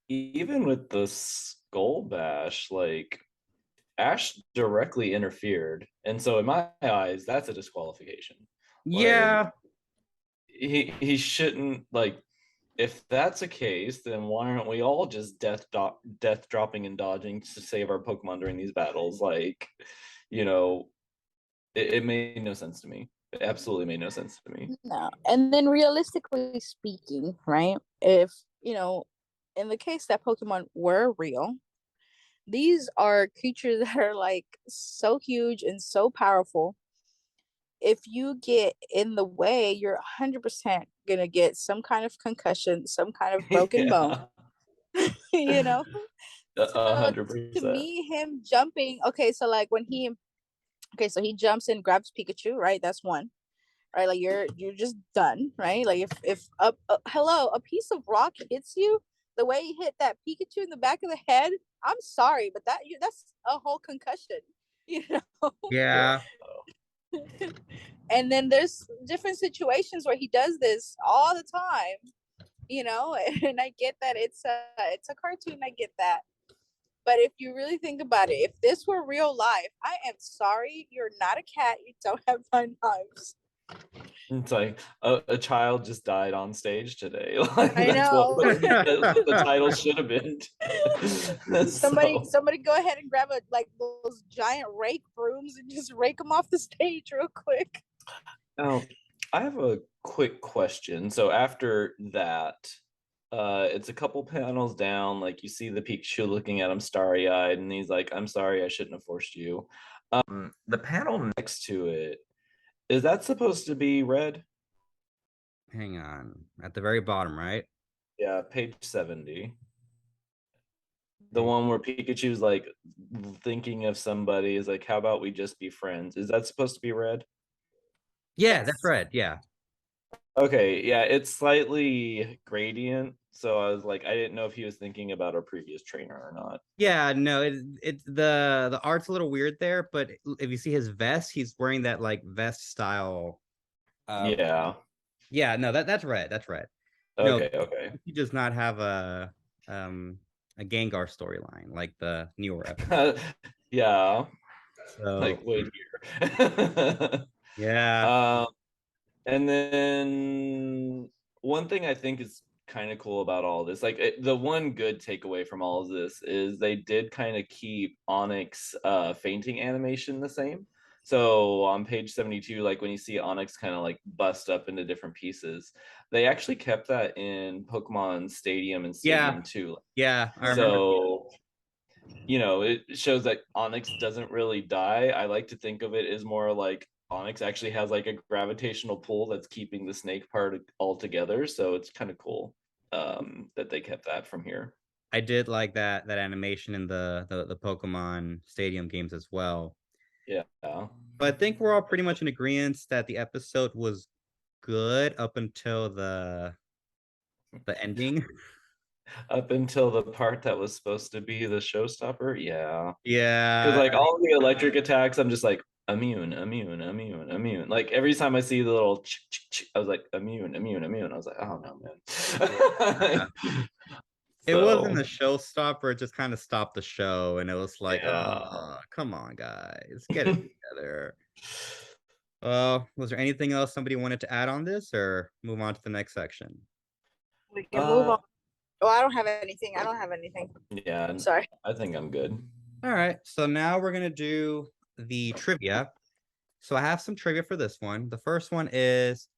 Even with the Skull Bash, like Ash directly interfered, and so in my eyes, that's a disqualification. Yeah. Like, he shouldn't, like, if that's the case, then why aren't we all just death dropping and dodging to save our Pokemon during these battles? Like, it made no sense to me. It absolutely made no sense to me. No. And then realistically speaking, right? If, in the case that Pokemon were real, these are creatures that are like so huge and so powerful. If you get in the way, you're 100% gonna get some kind of concussion, some kind of broken bone. you know 100%. To me, him jumping, okay, so like when he jumps and grabs Pikachu, right? That's one, right? Like you're just done, right? Like if a piece of rock hits you the way he hit that Pikachu in the back of the head, I'm sorry, but that's a whole concussion, Yeah. And then there's different situations where he does this all the time, and I get that it's a cartoon, I get that. But if you really think about it, if this were real life, I am sorry, you're not a cat, you don't have 9 lives. It's like a child just died on stage today. Like, I know. what the title should have been. Somebody go ahead and grab those giant rake brooms and just rake them off the stage real quick. Now, I have a quick question. So after that, it's a couple panels down. Like, you see the Pikachu looking at him starry-eyed, and he's like, "I'm sorry, I shouldn't have forced you." The panel next to it, is that supposed to be red? Hang on. At the very bottom, right? Yeah, page 70. The one where Pikachu's like thinking of somebody, is like, "How about we just be friends?" Is that supposed to be red? Yeah, Yes. that's red. Yeah. Okay, yeah, it's slightly gradient. So I was like, I didn't know if he was thinking about our previous trainer or not. Yeah, no, it's the art's a little weird there, but if you see his vest, he's wearing that like vest style. Yeah. Yeah, no, that's red. That's red. Okay, No, okay. he does not have a Gengar storyline like the newer episode. Yeah. So Like, wait here. yeah. And then one thing I think is kind of cool about all this, like the one good takeaway from all of this is they did kind of keep Onyx fainting animation the same. So on page 72, like when you see Onyx kind of like bust up into different pieces, they actually kept that in Pokemon Stadium and Stadium 2. Yeah, I remember. So it shows that Onyx doesn't really die. I like to think of it as more like Onix actually has like a gravitational pull that's keeping the snake part all together. So it's kind of cool that they kept that from here. I did like that animation in the Pokemon Stadium games as well. Yeah. But I think we're all pretty much in agreement that the episode was good up until the ending. Up until the part that was supposed to be the showstopper. Yeah. Because Yeah. like all the electric attacks, I'm just like immune. Like every time I see the little I was like immune. I was like, oh no, man. It wasn't a showstopper, it just kind of stopped the show, and it was like, Yeah. oh, come on, guys, get it together. Was there anything else somebody wanted to add on this, or move on to the next section? We can move on. Oh, I don't have anything. Yeah, I'm sorry. I think I'm good. All right, so now we're gonna do the trivia. So I have some trivia for this one. The first one is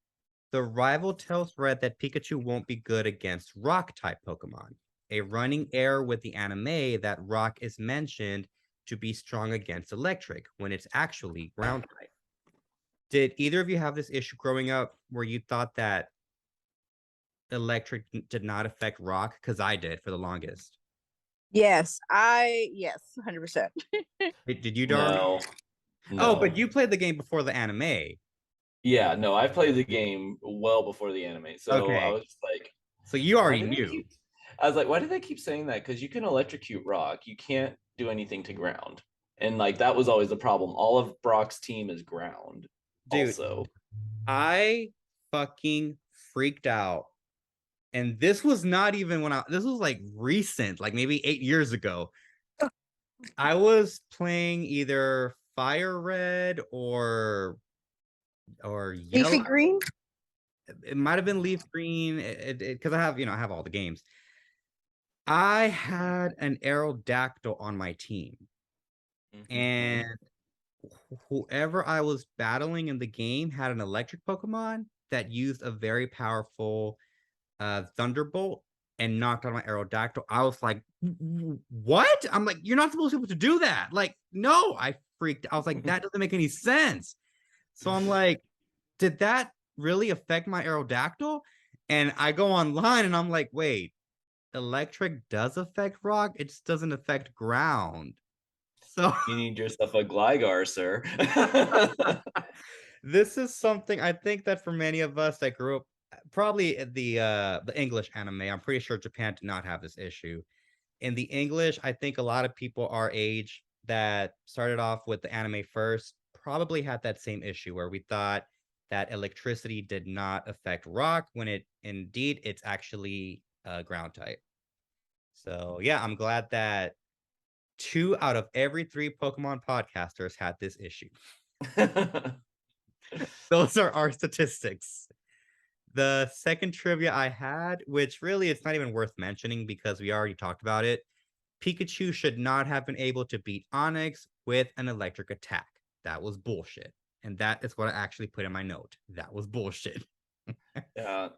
the rival tells Red that Pikachu won't be good against rock type Pokemon. A running error with the anime that rock is mentioned to be strong against electric when it's actually ground type. Did either of you have this issue growing up where you thought that electric did not affect rock? Because I did for the longest. Yes, 100%. Did you, Dara? No. Oh, but you played the game before the anime. Yeah, no, I played the game well before the anime. So Okay. I was just like, so you already knew. I was like, why do they keep saying that? Because you can electrocute rock. You can't do anything to ground. And like that was always the problem. All of Brock's team is ground. Dude, also. I fucking freaked out. And this was not even this was like recent, like maybe 8 years ago. I was playing either Fire Red or yellow. Leafy Green? It might have been Leaf Green, because I have all the games. I had an Aerodactyl on my team. And whoever I was battling in the game had an electric Pokemon that used a very powerful Thunderbolt and knocked out my Aerodactyl. I was like, what? I'm like, you're not supposed to be able to do that. Like, no, I freaked. I was like, that doesn't make any sense. So I'm like, did that really affect my Aerodactyl? And I go online and I'm like, wait, electric does affect rock. It just doesn't affect ground. So you need yourself a Gligar, sir. This is something I think that for many of us that grew up probably the English anime, I'm pretty sure Japan did not have this issue. In the English, I think a lot of people our age that started off with the anime first probably had that same issue where we thought that electricity did not affect rock when it's actually ground type. So yeah, I'm glad that 2 out of every 3 Pokemon podcasters had this issue. Those are our statistics. The second trivia I had, which really it's not even worth mentioning because we already talked about it. Pikachu should not have been able to beat Onix with an electric attack. That was bullshit. And that is what I actually put in my note. That was bullshit. Yeah.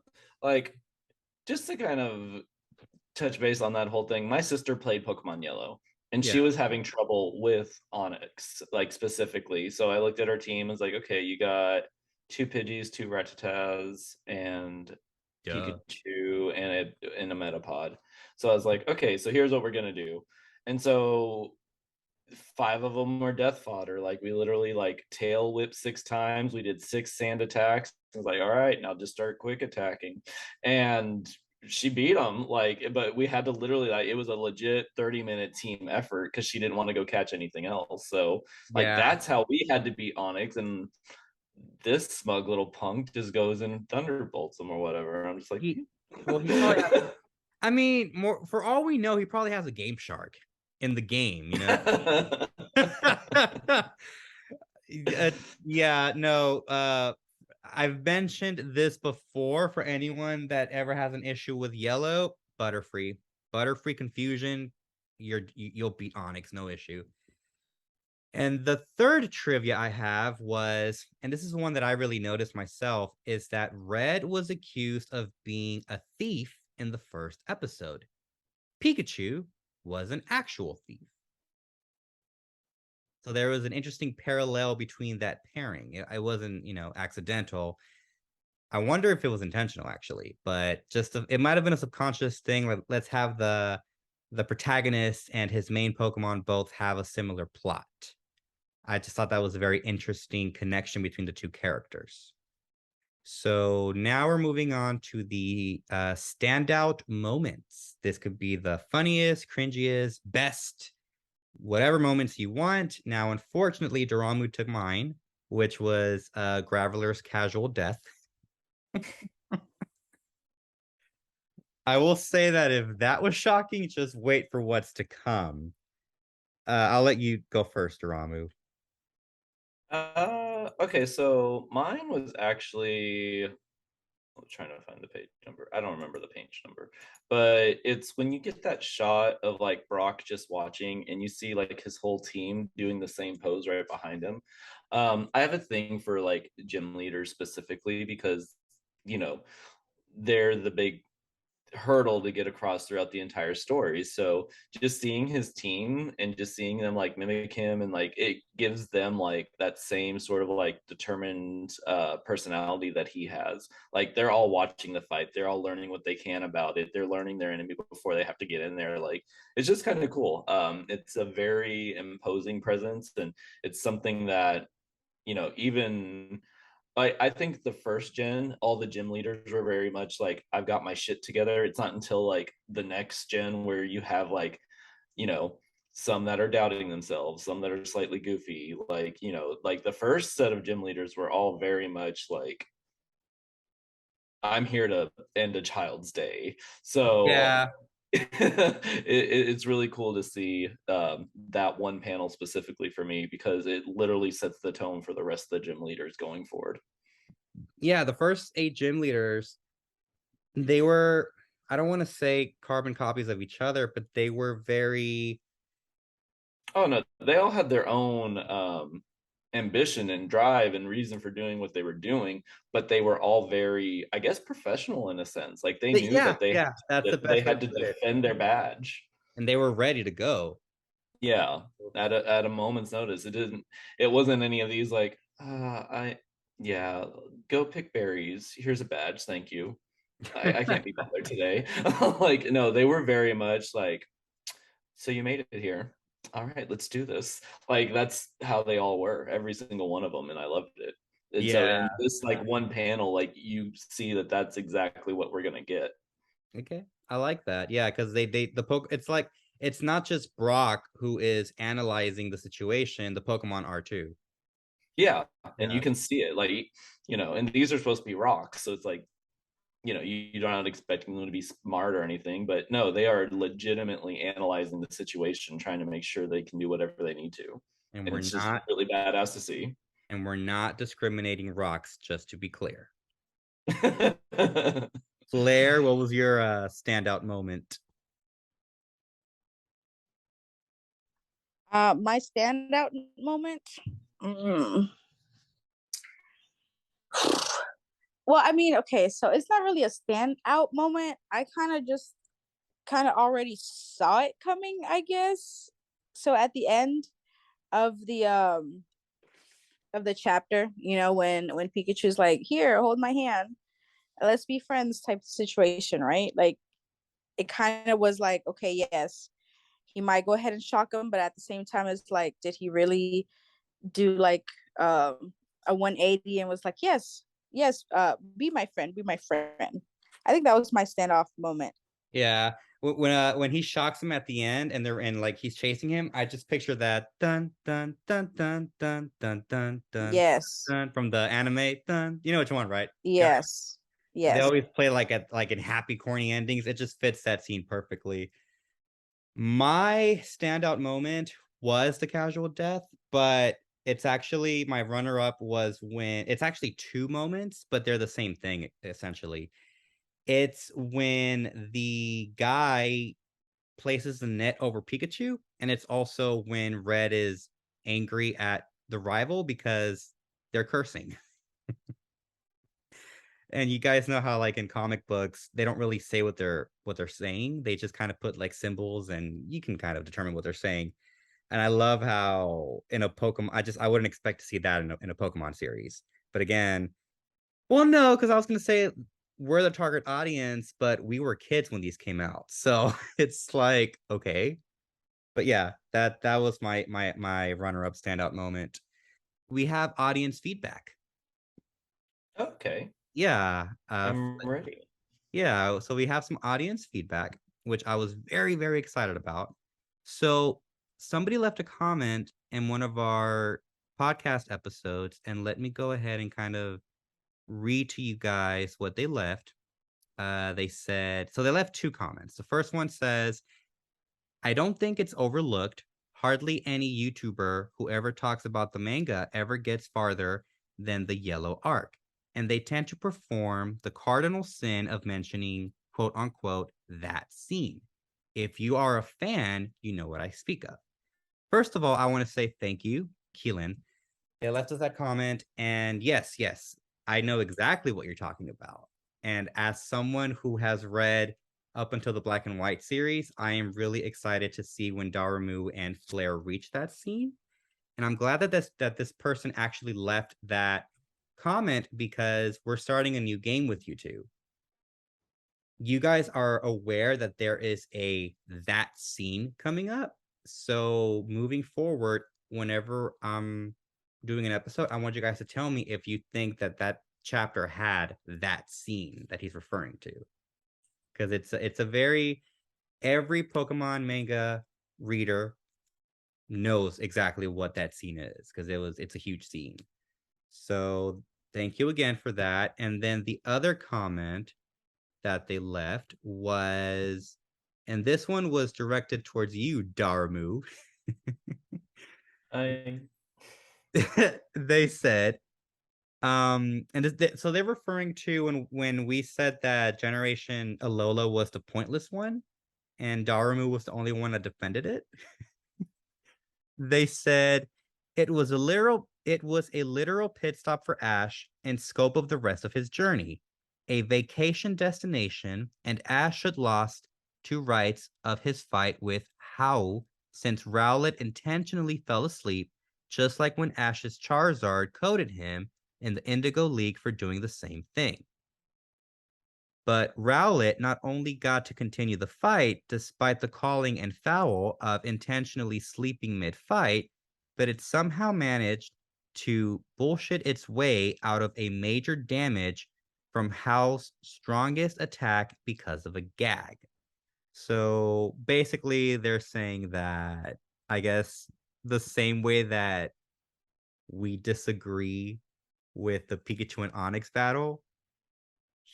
Like, just to kind of touch base on that whole thing, my sister played Pokemon Yellow. And she was having trouble with Onix, like specifically. So I looked at her team and was like, okay, you got 2 Pidgeys, 2 Rattatas, and Pikachu, and a Metapod. So I was like, okay, so here's what we're gonna do. And so 5 of them were death fodder. Like we literally like tail whipped 6 times. We did 6 sand attacks. I was like, all right, now just start quick attacking. And she beat them, like, but we had to literally, like, it was a legit 30-minute team effort because she didn't want to go catch anything else. So like that's how we had to beat Onix, and this smug little punk just goes and thunderbolts them or whatever. I'm just like, he probably I mean, more for all we know, he probably has a Game Shark in the game, you know. I've mentioned this before for anyone that ever has an issue with yellow. Butterfree confusion, you'll beat Onix, no issue. And the third trivia I have was, and this is one that I really noticed myself, is that Red was accused of being a thief in the first episode. Pikachu was an actual thief. So there was an interesting parallel between that pairing. It wasn't, accidental. I wonder if it was intentional, actually, but it might have been a subconscious thing. Like, let's have the protagonist and his main Pokemon both have a similar plot. I just thought that was a very interesting connection between the two characters. So now we're moving on to the standout moments. This could be the funniest, cringiest, best, whatever moments you want. Now, unfortunately, Daramu took mine, which was Graveler's casual death. I will say that if that was shocking, just wait for what's to come. I'll let you go first, Daramu. Okay, so mine was actually, I'm trying to find the page number. I don't remember the page number, but it's when you get that shot of like Brock just watching and you see like his whole team doing the same pose right behind him. I have a thing for like gym leaders specifically because, you know, they're the big hurdle to get across throughout the entire story. So just seeing his team and just seeing them like mimic him, and like it gives them like that same sort of like determined personality that he has. Like they're all watching the fight, they're all learning what they can about it, they're learning their enemy before they have to get in there. Like it's just kind of cool. It's a very imposing presence, and it's something that, you know, even I think the first gen, all the gym leaders were very much like, I've got my shit together. It's not until like the next gen where you have like, you know, some that are doubting themselves, some that are slightly goofy. Like, you know, like the first set of gym leaders were all very much like, I'm here to end a child's day. So Yeah. it's really cool to see that one panel specifically for me, because it literally sets the tone for the rest of the gym leaders going forward. Yeah, the first 8 gym leaders, they were, I don't want to say carbon copies of each other, but they were very. Oh no, they all had their own ambition and drive and reason for doing what they were doing, but they were all very, I guess, professional in a sense. Like they knew Yeah, that they yeah, that's the they best way to had to put it. defend their badge. And they were ready to go. Yeah, at a moment's notice. It wasn't any of these like, I yeah, go pick berries. Here's a badge, thank you. I can't be bothered today. Like, no, they were very much like, so you made it here. All right, let's do this. Like that's how they all were, every single one of them, and I loved it. And so Yeah. in this like one panel, like you see that that's exactly what we're gonna get. Okay. I like that. Yeah, because it's like it's not just Brock who is analyzing the situation, the Pokemon are too. Yeah, and you Yeah. can see it, like, you know, and these are supposed to be rocks, so it's like, you know, you're not expecting them to be smart or anything, but no, they are legitimately analyzing the situation, trying to make sure they can do whatever they need to, And and we're it's just not really badass to see. and we're not discriminating rocks, just to be clear. Flare, what was your standout moment? My standout moment. Mm. Well, I mean, okay, so it's not really a standout moment. I kind of already saw it coming, I guess. So at the end of the chapter, you know, when Pikachu's like, "Here, hold my hand, let's be friends," type of situation, right? Like it kind of was like, okay, yes, he might go ahead and shock him, but at the same time, it's like, did he really do like a 180 and was like, yes, yes, be my friend, be my friend. I think that was my standoff moment. Yeah. When he shocks him at the end and like he's chasing him, I just picture that dun dun dun dun dun dun dun dun Yes, dun from the anime dun. You know which one, right? Yeah. yes, They yes. always play like in happy corny endings. It just fits that scene perfectly. My standout moment was the casual death, but it's actually my runner up was when it's actually two moments, but they're the same thing essentially. It's when the guy places the net over Pikachu, and it's also when Red is angry at the rival because they're cursing. And you guys know how like in comic books they don't really say what they're saying. They just kind of put like symbols and you can kind of determine what they're saying. And I love how in a Pokemon, I wouldn't expect to see that in a Pokemon series. But again, well, no, because I was gonna say we're the target audience, but we were kids when these came out, so it's like okay. But yeah, that was my runner-up standout moment. We have audience feedback. Okay, Yeah, I'm ready. yeah. So we have some audience feedback, which I was very very excited about. So somebody left a comment in one of our podcast episodes, and let me go ahead and kind of read to you guys what they left. They said, so they left two comments. The first one says, I don't think it's overlooked. Hardly any YouTuber who ever talks about the manga ever gets farther than the yellow arc. And they tend to perform the cardinal sin of mentioning, quote unquote, that scene. If you are a fan, you know what I speak of. First of all, I want to say thank you, Keelan. They left us that comment. And yes, I know exactly what you're talking about. And as someone who has read up until the Black and White series, I am really excited to see when Daramu and Fleur reach that scene. And I'm glad that this person actually left that comment because we're starting a new game with you two. You guys are aware that there is a that scene coming up. So moving forward, whenever I'm doing an episode, I want you guys to tell me if you think that that chapter had that scene that he's referring to, because it's a very every Pokemon manga reader knows exactly what that scene is because it's a huge scene. So thank you again for that. And then the other comment that they left was, and this one was directed towards you, Darmu. I They said, so they're referring to when we said that Generation Alola was the pointless one, and Daramu was the only one that defended it. They said it was a literal pit stop for Ash in scope of the rest of his journey, a vacation destination, and Ash should lost to rights of his fight with How since Rowlet intentionally fell asleep, just like when Ash's Charizard coded him in the Indigo League for doing the same thing. But Rowlet not only got to continue the fight despite the calling and foul of intentionally sleeping mid-fight, but it somehow managed to bullshit its way out of a major damage from Hal's strongest attack because of a gag. So basically, they're saying that, I guess, the same way that we disagree with the Pikachu and Onix battle,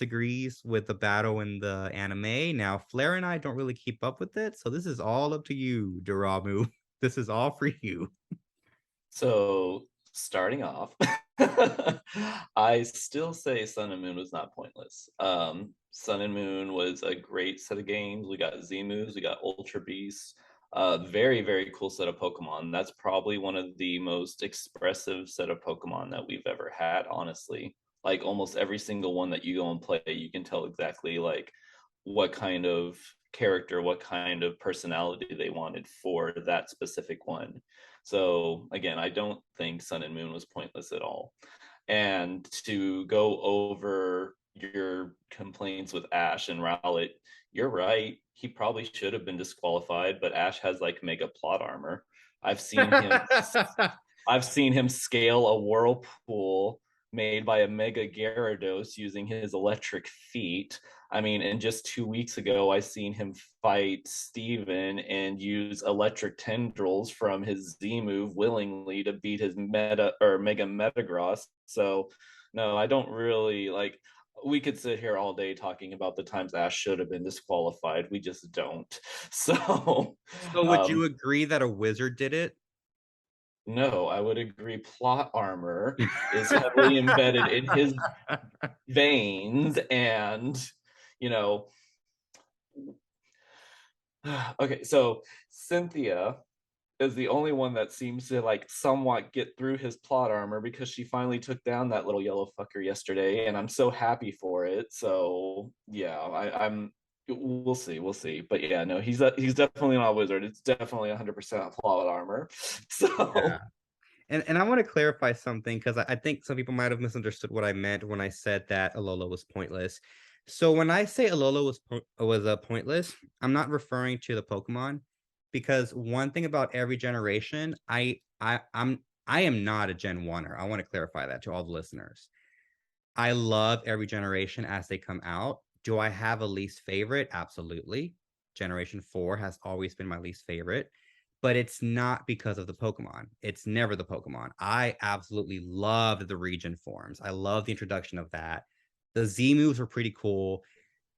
agrees with the battle in the anime. Now, Flare and I don't really keep up with it, so this is all up to you, Daramu. This is all for you. So starting off, I still say Sun and Moon was not pointless. Sun and Moon was a great set of games. We got Z moves, we got Ultra Beasts. Very, very cool set of Pokemon. That's probably one of the most expressive set of Pokemon that we've ever had, honestly. Like almost every single one that you go and play, you can tell exactly like what kind of character, what kind of personality they wanted for that specific one. So again, I don't think Sun and Moon was pointless at all. And to go over your complaints with Ash and Rowlet, you're right. He probably should have been disqualified, but Ash has like mega plot armor. I've seen him I've seen him scale a whirlpool made by a mega Gyarados using his electric feet. I mean, and just 2 weeks ago, I seen him fight Steven and use electric tendrils from his Z move willingly to beat his meta or mega Metagross. So, no, I don't really like. We could sit here all day talking about the times Ash should have been disqualified. We just don't. So, So would you agree that a wizard did it? no, I would agree. Plot armor is heavily embedded in his veins, and you know. Okay, so Cynthia is the only one that seems to like somewhat get through his plot armor because she finally took down that little yellow fucker yesterday, and I'm so happy for it. So yeah, I'm We'll see, we'll see. But yeah, no, he's definitely not a wizard. It's definitely 100% plot armor. So Yeah. And I want to clarify something because I think some people might have misunderstood what I meant when I said that Alola was pointless. So when I say Alola was pointless, I'm not referring to the Pokemon, because one thing about every generation, I am not a Gen 1er. I want to clarify that to all the listeners. I love every generation as they come out. Do I have a least favorite? Absolutely. Generation 4 has always been my least favorite, but it's not because of the Pokemon. It's never the Pokemon. I absolutely loved the region forms. I love the introduction of that. The Z moves were pretty cool.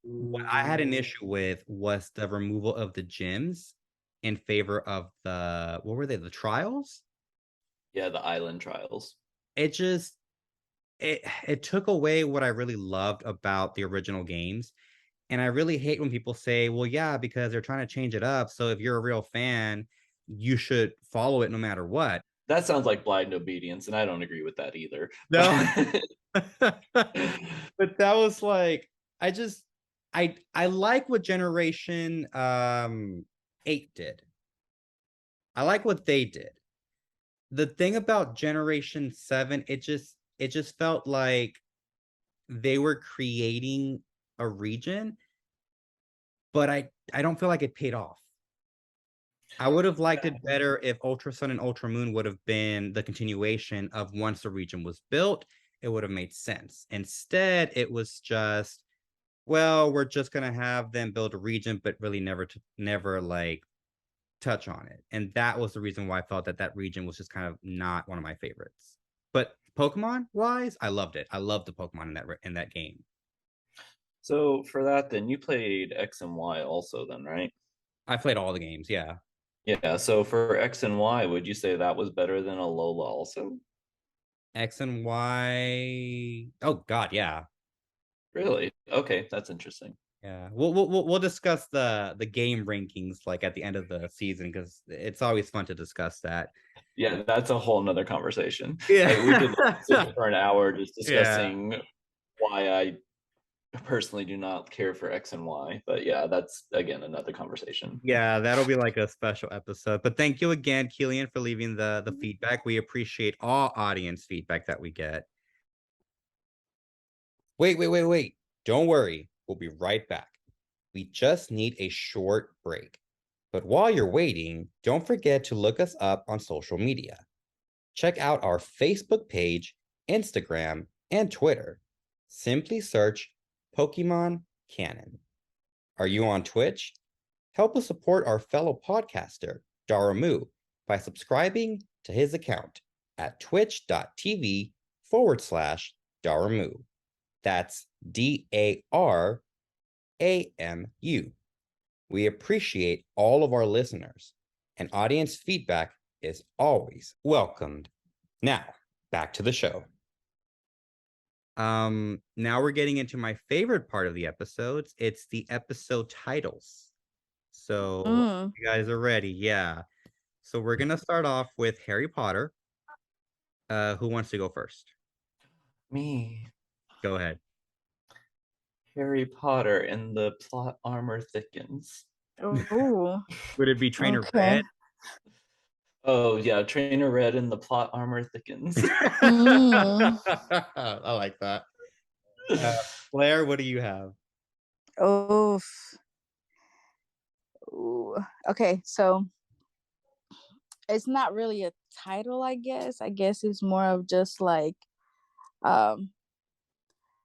What I had an issue with was the removal of the gyms in favor of the, what were they? The trials? yeah, the island trials. It just it took away what I really loved about the original games. And I really hate when people say, well, yeah, because they're trying to change it up. So if you're a real fan, you should follow it no matter what. That sounds like blind obedience, and I don't agree with that either. No. But that was like, I like what Generation 8 did. I like what they did. The thing about Generation 7, it just felt like they were creating a region, but I don't feel like it paid off. I would have liked it better if Ultra Sun and Ultra Moon would have been the continuation of once the region was built. It would have made sense. Instead, it was just, well, we're just gonna have them build a region, but really never like touch on it. And that was the reason why I felt that that region was just kind of not one of my favorites. But Pokemon wise, I loved it. I loved the Pokemon in that game. So for that, then you played X and Y also, then, right? I played all the games, yeah. Yeah. So for X and Y, would you say that was better than Alola also? X and Y. Oh God, yeah, Really? Okay, that's interesting. yeah. We'll discuss the game rankings like at the end of the season, because it's always fun to discuss that. Yeah, that's a whole nother conversation. Yeah. We could sit for an hour just Yeah. discussing why I personally do not care for X and Y. But yeah, that's again another conversation. Yeah, that'll be like a special episode. But thank you again, Keelian, for leaving the feedback. We appreciate all audience feedback that we get. Wait. Don't worry. We'll be right back. We just need a short break. But while you're waiting, don't forget to look us up on social media. Check out our Facebook page, Instagram, and Twitter. Simply search Pokemon Canon. Are you on Twitch? Help us support our fellow podcaster, Daramu, by subscribing to his account at twitch.tv/Daramu. That's DARAMU. We appreciate all of our listeners, and audience feedback is always welcomed. Now, back to the show. Now we're getting into my favorite part of the episodes. It's the episode titles. So you guys are ready, yeah. So we're gonna start off with Harry Potter. Who wants to go first? Me, Go ahead. Harry Potter, and the plot armor thickens. Oh, Would it be Trainer okay. Red? Oh yeah, Trainer Red and the plot armor thickens. Mm. I like that. Fleur, what do you have? Oh. Ooh. Okay, so it's not really a title, I guess. I guess it's more of just like, um,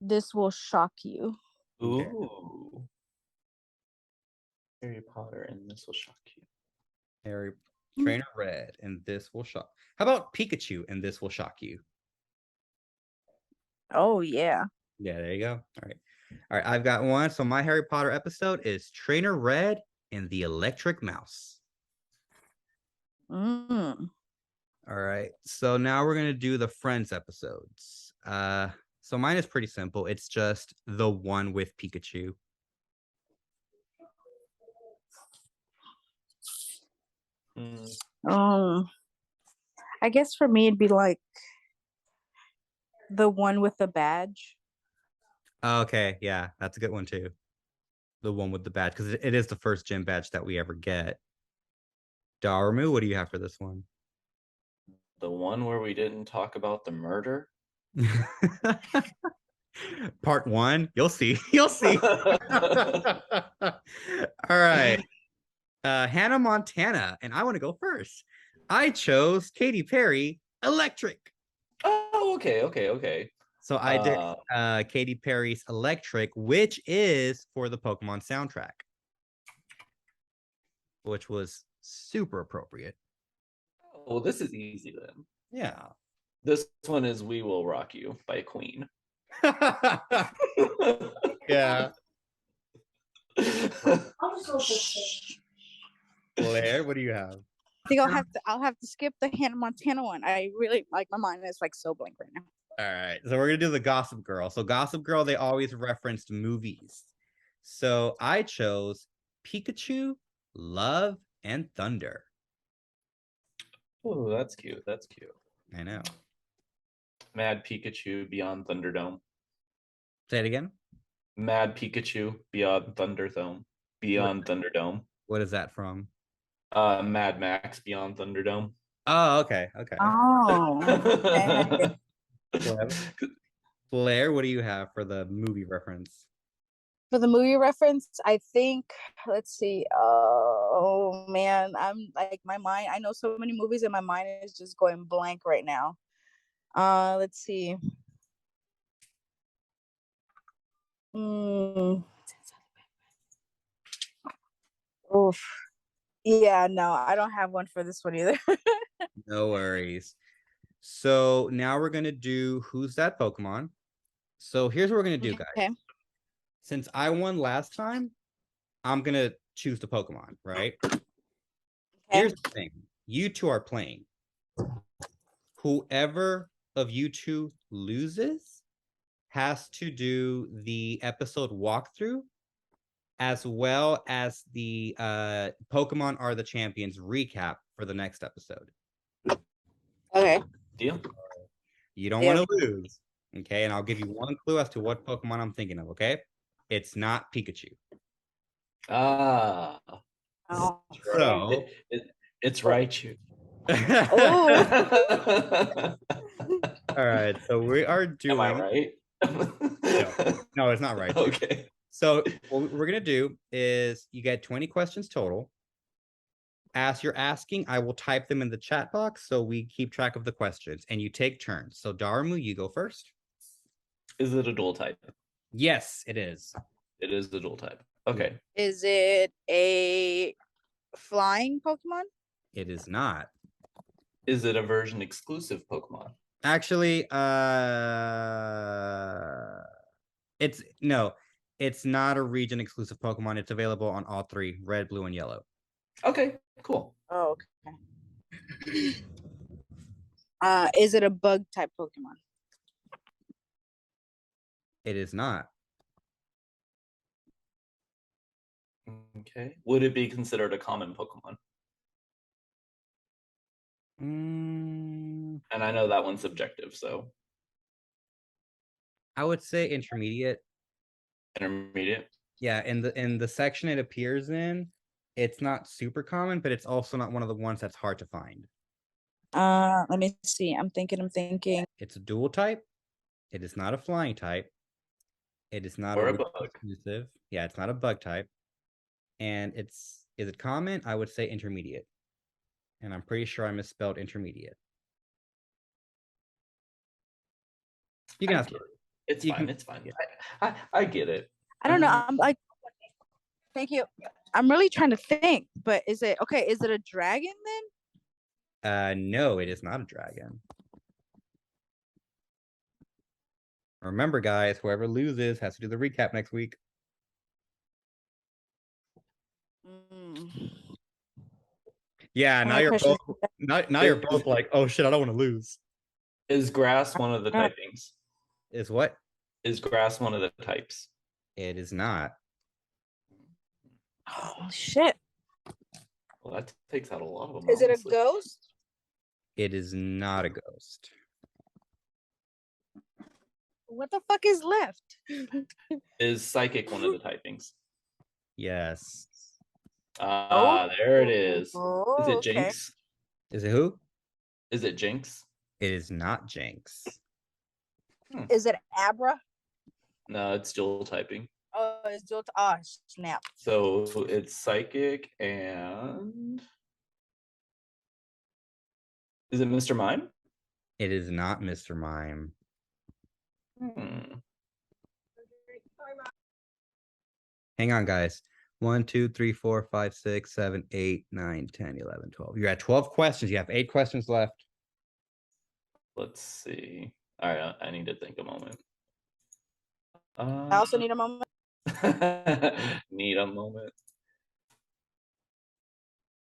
this will shock you. Okay. Ooh. Harry Potter, and this will shock you. Trainer Red, and this will shock. How about Pikachu, and this will shock you? Oh yeah. Yeah, there you go. All right, I've got one. So my Harry Potter episode is Trainer Red and the Electric Mouse. Mm. All right, so now we're gonna do the Friends episodes. So mine is pretty simple. It's just the one with Pikachu. I guess for me it'd be like the one with the badge. Okay, yeah, that's a good one too. The one with the badge, because it is the first gym badge that we ever get. Daramu, what do you have for this one? The one where we didn't talk about the murder. Part 1, you'll see. You'll see. All right. Hannah Montana, and I want to go first. I chose Katy Perry, Electric. Oh, okay. So I did Katy Perry's Electric, which is for the Pokemon soundtrack, which was super appropriate. Oh, this is easy then. Yeah. This one is We Will Rock You by Queen. Yeah. Fleur, what do you have? I think I'll have to skip the Hannah Montana one. I really like, my mind is like so blank right now. All right, so we're gonna do the Gossip Girl. So Gossip Girl, they always referenced movies. So I chose Pikachu, Love, and Thunder. Oh, that's cute. That's cute. I know. Mad Pikachu Beyond Thunderdome. Say it again. Mad Pikachu Beyond Thunderdome. Beyond Thunderdome. What is that from? Mad Max Beyond Thunderdome. Oh, okay. Okay. Oh. Blair, what do you have for the movie reference? For the movie reference, I think, let's see. Oh man, I'm like, my mind, I know so many movies and my mind is just going blank right now. Let's see. Oof. Yeah, no, I don't have one for this one either. No worries. So now we're gonna do Who's That Pokemon? So here's what we're gonna do, guys. Okay. Since I won last time, I'm gonna choose the Pokemon, right? Okay. Here's the thing. You two are playing. Whoever of you two loses has to do the episode walkthrough, as well as the Pokemon Are the Champions recap for the next episode. Okay. Deal. You don't want to lose. Okay, and I'll give you one clue as to what Pokemon I'm thinking of, okay? It's not Pikachu. Ah. Oh. So it's Raichu. Oh. All right, so we are doing. Am I right? No, it's not right. Okay. So what we're gonna do is you get 20 questions total. As you're asking, I will type them in the chat box so we keep track of the questions, and you take turns. So Daramu, you go first. Is it a dual type? Yes, it is. It is the dual type. Okay. Is it a flying Pokemon? It is not. Is it a version exclusive Pokemon? Actually, it's not a region exclusive Pokemon. It's available on all three, red, blue, and yellow. Okay, cool. Oh, okay. Is it a bug type Pokemon? It is not. Okay. Would it be considered a common Pokemon? And I know that one's subjective, so. I would say intermediate. Intermediate? Yeah, in the section it appears in, it's not super common, but it's also not one of the ones that's hard to find. Let me see. I'm thinking. It's a dual type. It is not a flying type. It is not Or a a bug. exclusive. Yeah, it's not a bug type. And is it common? I would say intermediate. And I'm pretty sure I misspelled intermediate. You can ask. It's You fine. can- It's fine. I get it. I don't know. I'm like, thank you. I'm really trying to think, but is it okay? Is it a dragon then? No, it is not a dragon. Remember, guys, whoever loses has to do the recap next week. Yeah, now you're both now you're both like, oh shit, I don't want to lose. Is grass one of the typings? Is what? Is grass one of the types? It is not. Oh shit! Well, that takes out a lot of them. Is it a honestly. ghost? It is not a ghost. What the fuck is left? Is psychic one of the typings? Yes. There it is. Is Oh, it okay. Jinx? Is it who? Is it Jinx? It is not Jinx. Is it Abra? No, it's dual typing. Oh, it's Jill. Oh, snap. So it's psychic and is it Mr. Mime? It is not Mr. Mime. Hang on, guys. 1, 2, 3, 4, 5, 6, 7, 8, 9, 10, 11, 12. You're at 12 questions. You have 8 questions left. Let's see. All right, I need to think a moment. I also need a moment. Need a moment.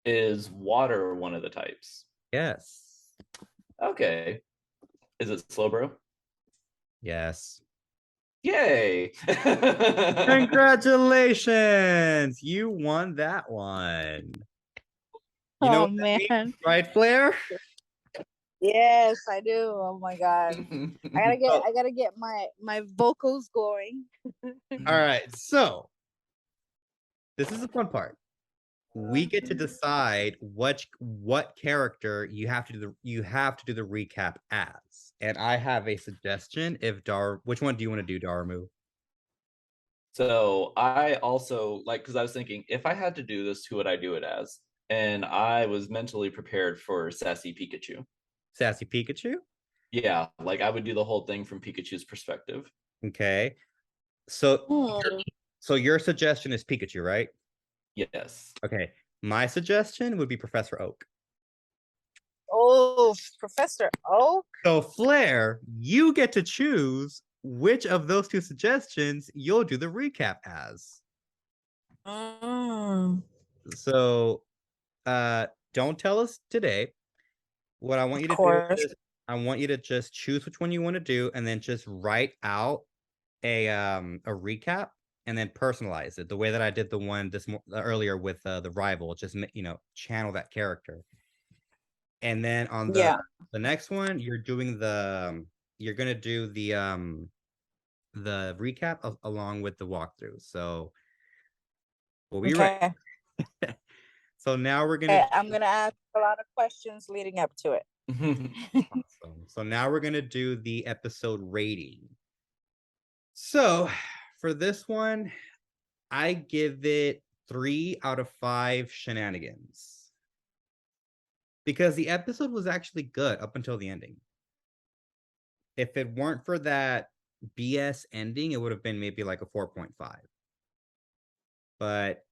Is water one of the types? Yes. Okay. Is it Slowbro? Yes. Yay! Congratulations! You won that one. You know Oh what that man. means, right, Fleur? Yes, I do. Oh my god. I gotta get my vocals going. All right, so this is the fun part. We get to decide what character you have to do the recap as. And I have a suggestion. Which one do you want to do, Daramu? So I also because I was thinking if I had to do this, who would I do it as? And I was mentally prepared for Sassy Pikachu. Sassy Pikachu? Yeah, like I would do the whole thing from Pikachu's perspective. Okay. So your suggestion is Pikachu, right? Yes. Okay. My suggestion would be Professor Oak. Oh, Professor Oak. So Fleur, you get to choose which of those 2 suggestions you'll do the recap as. So don't tell us today. What I want you to do is I want you to just choose which one you want to do and then just write out a recap and then personalize it the way that I did the one earlier with the rival. Just channel that character. And then on the next one, you're doing you're gonna do the recap along with the walkthrough. So we'll be right. So now we're gonna. I'm gonna ask a lot of questions leading up to it. Awesome. So now we're gonna do the episode rating. So for this one, I give it 3 out of 5 shenanigans. Because the episode was actually good up until the ending. If it weren't for that BS ending, it would have been maybe like a 4.5. But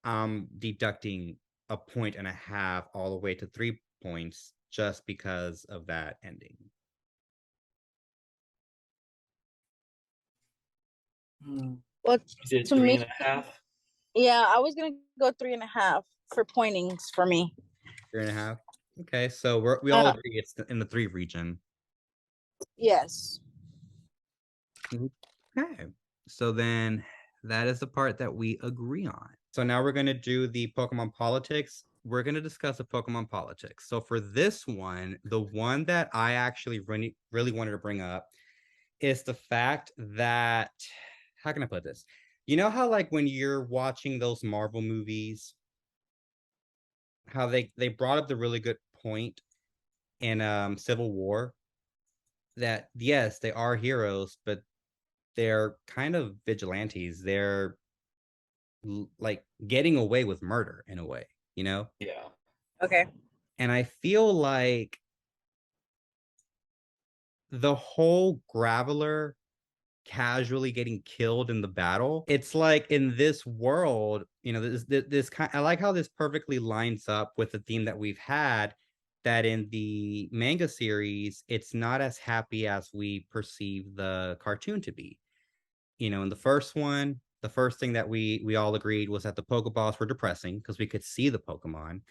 I'm deducting a 1.5 all the way to 3 points just because of that ending. Well, you did 3.5? Yeah, I was gonna go 3.5 for pointings for me. 3.5. Okay, so we all agree it's in the 3 region. Yes. Okay, so then that is the part that we agree on. So now we're going to do the Pokemon politics. We're going to discuss the Pokemon politics. So for this one, the one that I actually really wanted to bring up is the fact that, how can I put this? You know how like when you're watching those Marvel movies, how they brought up the really good point in Civil War that yes, they are heroes, but they're kind of vigilantes. They're like getting away with murder in a way, you know? Yeah. Okay. And I feel like the whole Graveler casually getting killed in the battle, it's like in this world, this kind, I like how this perfectly lines up with the theme that we've had, that in the manga series, it's not as happy as we perceive the cartoon to be. In the first one, the first thing that we all agreed was that the Pokeballs were depressing because we could see the Pokemon.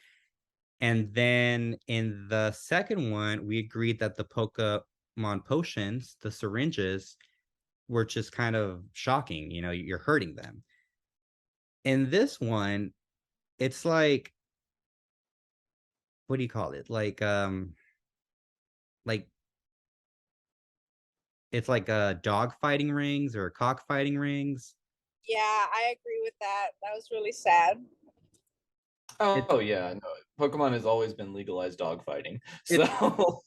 And then in the second one, we agreed that the Pokemon potions, the syringes, were just kind of shocking. You're hurting them. In this one, it's like, what do you call it? Like it's like dog fighting rings or cockfighting rings. Yeah, I agree with that. That was really sad. Oh yeah, no. Pokemon has always been legalized dogfighting. It- So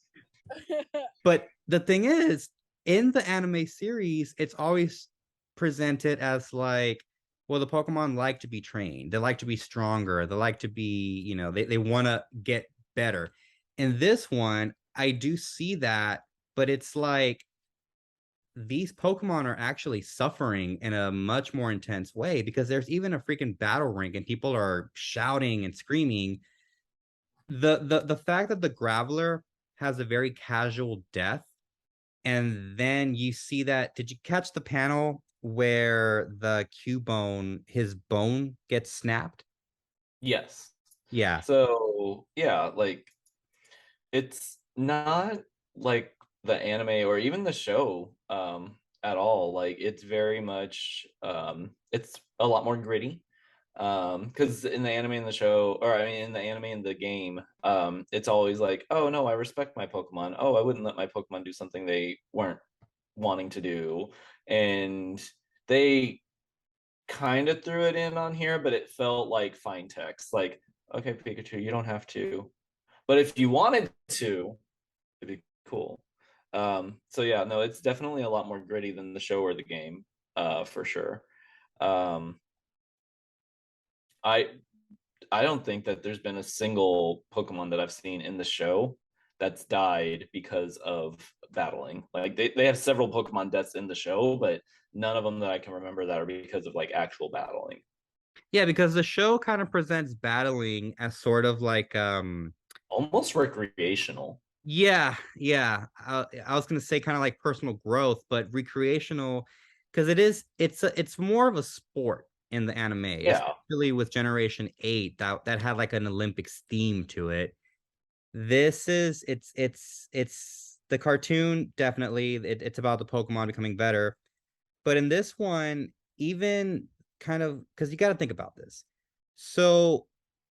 But the thing is, in the anime series, it's always presented as like, well, the Pokemon like to be trained. They like to be stronger. They like to be, they want to get better. In this one, I do see that, but it's like these Pokemon are actually suffering in a much more intense way because there's even a freaking battle ring and people are shouting and screaming. The fact that the Graveler has a very casual death, and then you see that, did you catch the panel where the Cubone, his bone gets snapped? yes. Yeah. So yeah, like it's not like the anime or even the show at all. Like it's very much it's a lot more gritty. Because in the anime and the show, or I mean in the anime and the game, it's always like, oh no, I respect my Pokemon. Oh, I wouldn't let my Pokemon do something they weren't wanting to do. And they kind of threw it in on here, but it felt like fine text. Like, okay, Pikachu, you don't have to. But if you wanted to, it'd be cool. So yeah, no, it's definitely a lot more gritty than the show or the game, for sure. Um, I I don't think that there's been a single Pokemon that I've seen in the show that's died because of battling. Like they have several Pokemon deaths in the show, but none of them that I can remember that are because of like actual battling. Yeah, because the show kind of presents battling as sort of like Almost recreational. I was gonna say kind of like personal growth, but recreational, because it's more of a sport in the anime, Yeah. especially with Generation 8 that had like an Olympics theme to it. This is it's the cartoon, definitely it's about the Pokemon becoming better, but in this one, even kind of, because you got to think about this. So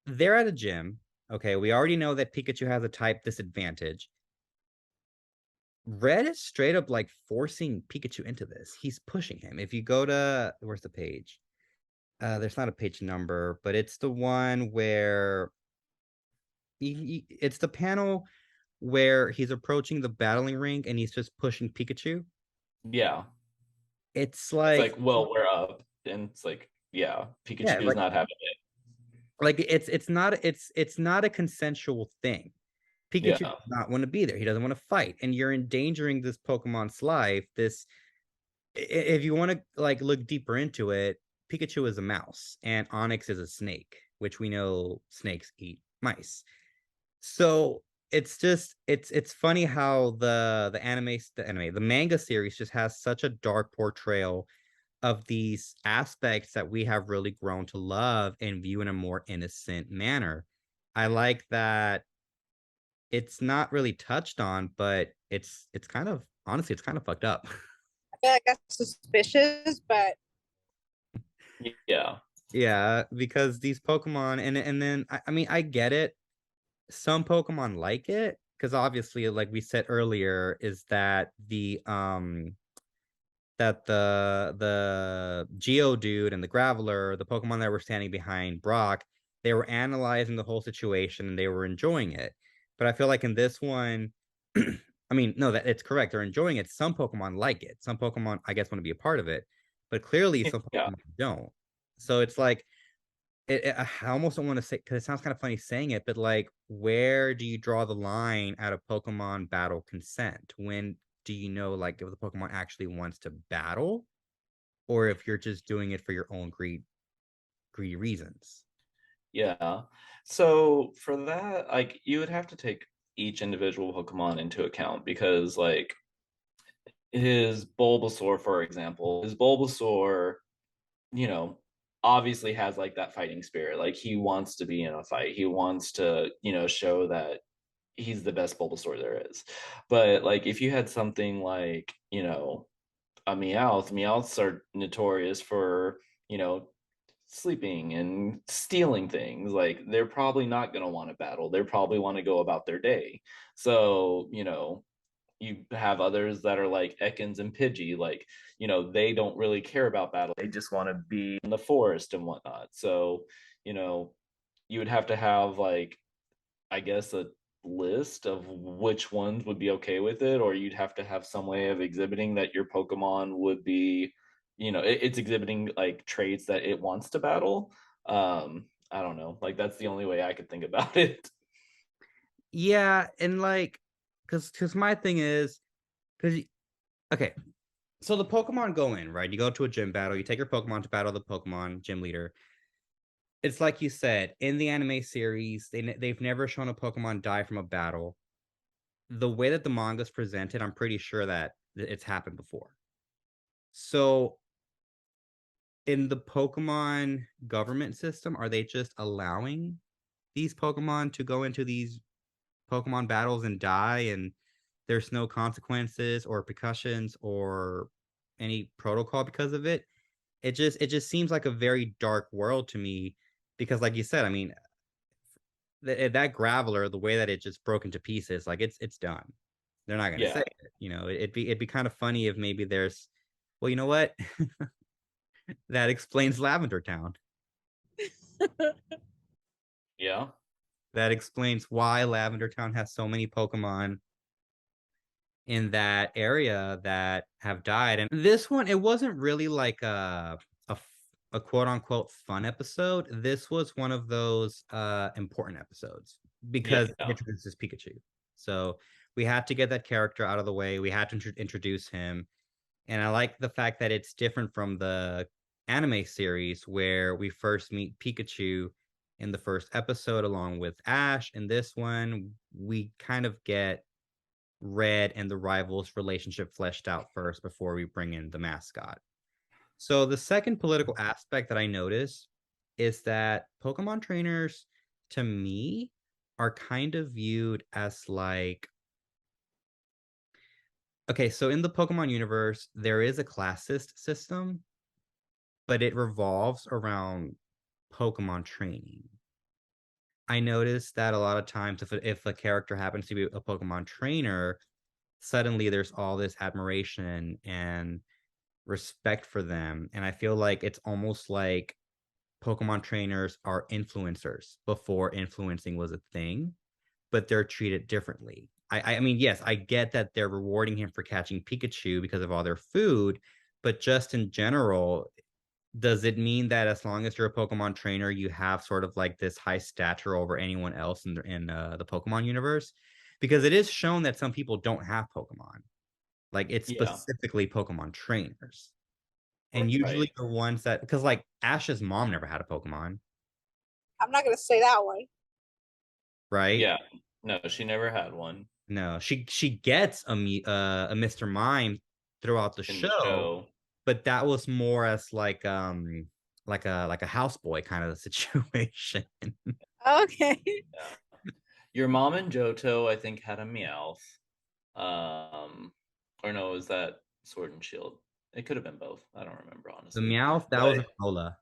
they're at a gym. Okay, we already know that Pikachu has a type disadvantage. Red is straight up like forcing Pikachu into this. He's pushing him. If you go to, where's the page? There's not a page number, but it's the one where it's the panel where he's approaching the battling ring and he's just pushing Pikachu. Yeah. It's It's like, like, well, we're up. And it's like, yeah, yeah, Pikachu is like not having it. it's not a consensual thing. Pikachu Yeah. does not want to be there. He doesn't want to fight, and you're endangering this Pokemon's life. If you want to like look deeper into it, Pikachu is a mouse and Onix is a snake, which we know snakes eat mice. So it's funny how the manga series just has such a dark portrayal of these aspects that we have really grown to love and view in a more innocent manner. I like that it's not really touched on, but it's kind of, honestly, it's kind of fucked up. I feel like that's suspicious, but Yeah. Yeah, because these Pokemon, and then I mean, I get it. Some Pokemon like it because obviously, like we said earlier, is that the Geodude and the Graveler, the Pokemon that were standing behind Brock, they were analyzing the whole situation and they were enjoying it. But I feel like in this one, I mean, no, that it's correct. They're enjoying it. Some Pokemon like it. Some Pokemon, I guess, want to be a part of it, but clearly some Yeah. Pokemon don't. So it's like I almost don't want to say, because it sounds kind of funny saying it, but like, where do you draw the line at a Pokemon battle consent? When do you know, like, if the Pokemon actually wants to battle, or if you're just doing it for your own greedy reasons? Yeah. So for that, like you would have to take each individual Pokemon into account because like his Bulbasaur, for example, his Bulbasaur, you know, obviously has like that fighting spirit. Like he wants to be in a fight. He wants to, show that he's the best Bulbasaur there is. But like if you had something like, a Meowths are notorious for, sleeping and stealing things. Like they're probably not going to want to battle. They probably want to go about their day. So, you have others that are like Ekans and Pidgey, like, you know, they don't really care about battle. They just want to be in the forest and whatnot. So, you know, you would have to have like, I guess, a list of which ones would be okay with it, or you'd have to have some way of exhibiting that your Pokemon would be, you know, it's exhibiting like traits that it wants to battle. I don't know. Like that's the only way I could think about it. Yeah, and like, cause my thing is, cause okay, so the Pokemon go in, right? You go to a gym battle, you take your Pokemon to battle the Pokemon gym leader. It's like you said, in the anime series, they've never shown a Pokemon die from a battle. The way that the manga's presented, I'm pretty sure that it's happened before. So in the Pokemon government system, are they just allowing these Pokemon to go into these Pokemon battles and die, and there's no consequences or repercussions or any protocol because of it? It just seems like a very dark world to me, because like you said, I mean, that Graveler, the way that it just broke into pieces, like it's done. They're not gonna Yeah. say it. You know, it'd be kind of funny if maybe there's, well, you know what? That explains Lavender Town. Yeah. That explains why Lavender Town has so many Pokemon in that area that have died. And this one, it wasn't really like a quote unquote fun episode. This was one of those important episodes because it introduces Pikachu. So we had to get that character out of the way. We had to introduce him. And I like the fact that it's different from the anime series where we first meet Pikachu in the first episode along with Ash. In this one, we kind of get Red and the rivals' relationship fleshed out first before we bring in the mascot. So the second political aspect that I notice is that Pokemon trainers, to me, are kind of viewed as like, okay, so in the Pokemon universe, there is a classist system, but it revolves around Pokemon training. I noticed that a lot of times if a character happens to be a Pokemon trainer, suddenly there's all this admiration and respect for them. And I feel like it's almost like Pokemon trainers are influencers before influencing was a thing, but they're treated differently. I mean, yes, I get that they're rewarding him for catching Pikachu because of all their food, but just in general, does it mean that as long as you're a Pokemon trainer, you have sort of like this high stature over anyone else in the Pokemon universe? Because it is shown that some people don't have Pokemon. Like it's specifically Pokemon trainers. And usually the ones that, because like Ash's mom never had a Pokemon, I'm not gonna say that one. right? Yeah. No, she never had one No, she gets a Mr. Mime throughout the in the show, show. but that was more as like a houseboy kind of a situation. Okay. Yeah. Your mom and Johto, I think, had a Meowth. Or no, is that Sword and Shield? It could have been both. I don't remember The honestly. Meowth, that was a Lola.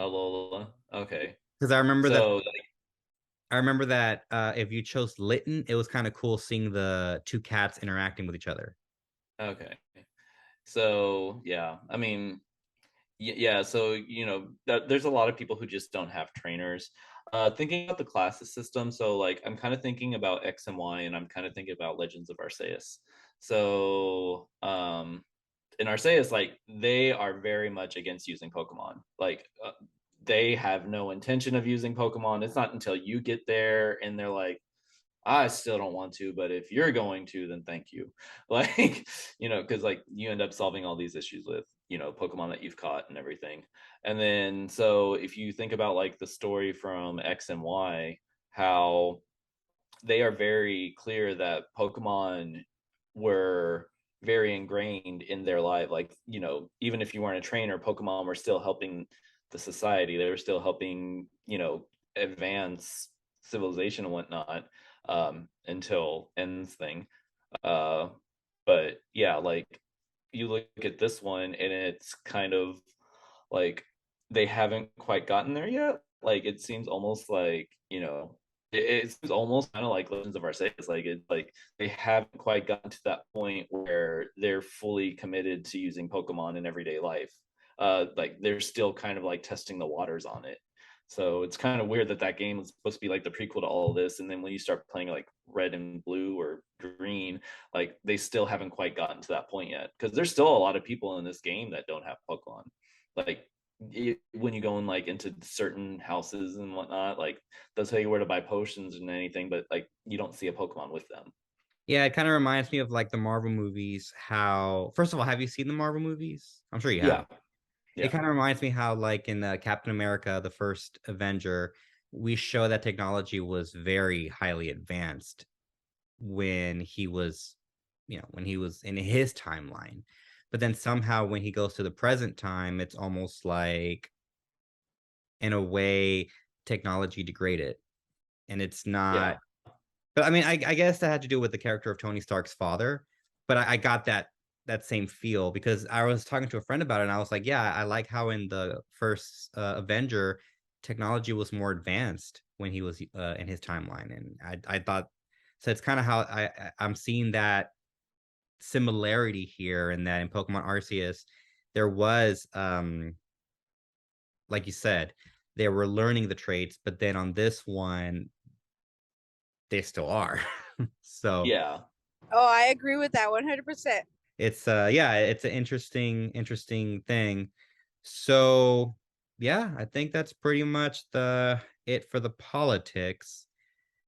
Alola. Okay. Because So I remember that if you chose Litten, it was kind of cool seeing the two cats interacting with each other. okay. So yeah, I mean, yeah. So you know, there's a lot of people who just don't have trainers. Thinking about the classes system, so like I'm kind of thinking about X and Y, and I'm kind of thinking about Legends of Arceus. So in Arceus, like they are very much against using Pokemon. Like they have no intention of using Pokemon. It's not until you get there and they're like, I still don't want to, but if you're going to, then thank you. Like, you know, because like you end up solving all these issues with, you know, Pokemon that you've caught and everything. And then so if you think about like the story from X and Y, how they are very clear that Pokemon were very ingrained in their life. Like, you know, even if you weren't a trainer, Pokemon were still helping the society. They were still helping, you know, advance civilization and whatnot until ends thing. Uh, but yeah, like you look at this one and it's kind of like they haven't quite gotten there yet. Like it seems almost like, you know, it's almost kind of like Legends of Arceus. Like it's like they haven't quite gotten to that point where they're fully committed to using Pokemon in everyday life. Like they're still kind of like testing the waters on it. So it's kind of weird that that game is supposed to be like the prequel to all of this, and then when you start playing like Red and Blue or Green, like they still haven't quite gotten to that point yet. Because there's still a lot of people in this game that don't have Pokemon. Like when you go in like into certain houses and whatnot, like they'll tell you where to buy potions and anything, but like you don't see a Pokemon with them. Yeah, it kind of reminds me of like the Marvel movies. How, first of all, have you seen the Marvel movies? I'm sure you Yeah, have. It yeah, kind of reminds me how, like in Captain America, the first Avenger, we show that technology was very highly advanced when he was, when he was in his timeline. But then somehow when he goes to the present time, it's almost like, in a way, technology degraded. And it's yeah, not, but I mean, I guess that had to do with the character of Tony Stark's father. But I got that same feel because I was talking to a friend about it, and I was like, yeah, I like how in the first Avenger, technology was more advanced when he was in his timeline, and I thought so. It's kind of how I'm seeing that similarity here, in that in Pokemon Arceus, there was like you said, they were learning the traits, but then on this one, they still are. So yeah. Oh, I agree with that 100%. it's yeah, it's an interesting thing. So yeah, I think that's pretty much the it for the politics.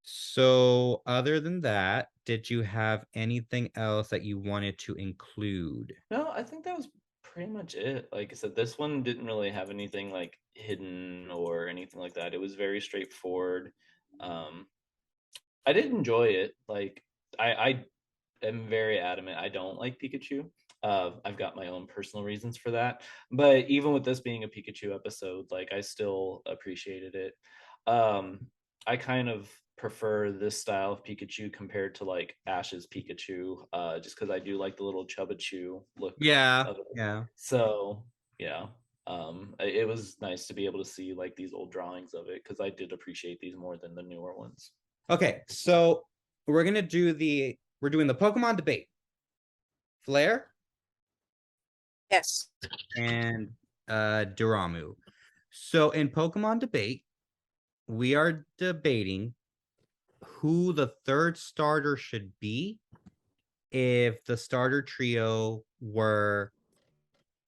So other than that, did you have anything else that you wanted to include? No, I think that was pretty much it. Like I said, this one didn't really have anything like hidden or anything like that. It was very straightforward. Um, I did enjoy it. Like I am very adamant. I don't like Pikachu. I've got my own personal reasons for that. But even with this being a Pikachu episode, like I still appreciated it. I kind of prefer this style of Pikachu compared to like Ash's Pikachu, just because I do like the little Chubachu look Yeah, of it. yeah. So yeah, it was nice to be able to see like these old drawings of it because I did appreciate these more than the newer ones. Okay, so we're doing the Pokemon debate. Flare Yes. and Daramu. So in Pokemon debate, we are debating who the third starter should be if the starter trio were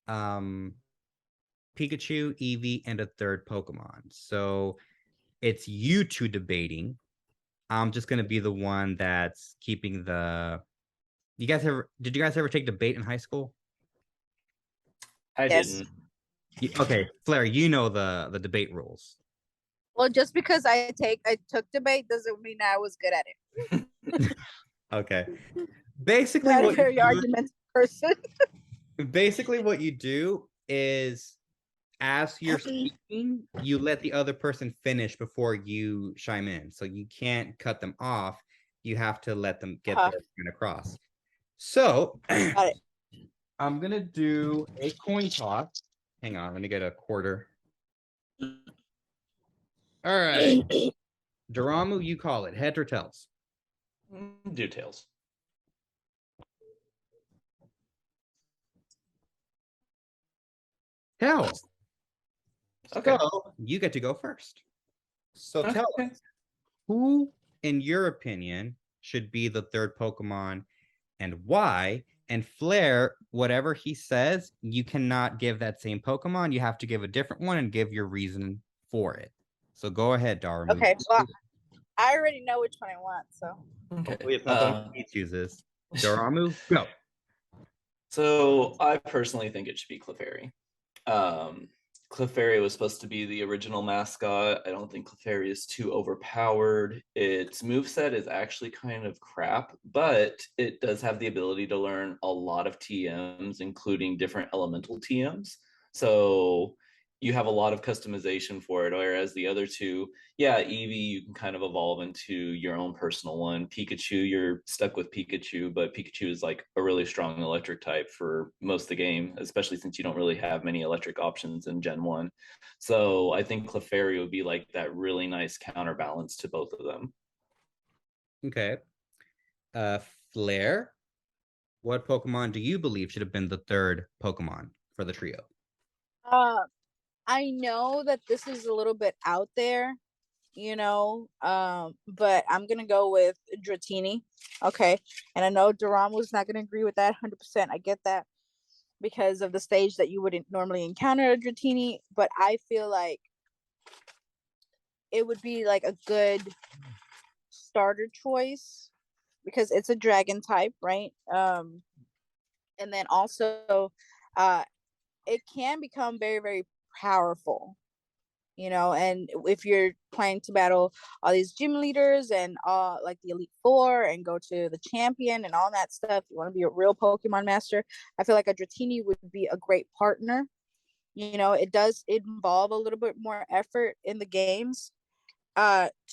um Pikachu, Eevee, and a third Pokemon. So it's you two debating. I'm just gonna be the one that's keeping the. You guys ever? Did you guys ever take debate in high school? I Yes. didn't. Okay, Flair, you know the debate rules. Well, just because I took debate doesn't mean I was good at it. Okay. Basically, Not a what you very argumentative person. basically what you do is, as you're speaking, you let the other person finish before you chime in. So you can't cut them off. You have to let them get their point across. So Got it. I'm gonna do a coin toss. Hang on, let me get a quarter. All right. Daramu, you call it. Heads or tails? Do tails. Tails. Okay. So you get to go first. So tell Okay. us, who, in your opinion, should be the third Pokemon and why? And Flair, whatever he says, you cannot give that same Pokemon. You have to give a different one and give your reason for it. So go ahead, Daramu. Okay. Well, I already know which one I want. So. Okay. Hopefully it's not the one he chooses. Daramu, go. So I personally think it should be Clefairy. Clefairy was supposed to be the original mascot. I don't think Clefairy is too overpowered. Its moveset is actually kind of crap, but it does have the ability to learn a lot of TMs, including different elemental TMs. So you have a lot of customization for it, whereas the other two, yeah, Eevee, you can kind of evolve into your own personal one. Pikachu, you're stuck with Pikachu, but Pikachu is like a really strong electric type for most of the game, especially since you don't really have many electric options in Gen 1. So I think Clefairy would be like that really nice counterbalance to both of them. Okay. Flare, what Pokemon do you believe should have been the third Pokemon for the trio? I know that this is a little bit out there, but I'm gonna go with Dratini. Okay. And I know Daramu's not gonna agree with that 100%. I get that because of the stage that you wouldn't normally encounter a Dratini, but I feel like it would be like a good starter choice because it's a dragon type, right? And then also it can become very, very powerful, and if you're planning to battle all these gym leaders and like the Elite Four and go to the champion and all that stuff, you want to be a real Pokemon master, I feel like a Dratini would be a great partner. It does involve a little bit more effort in the games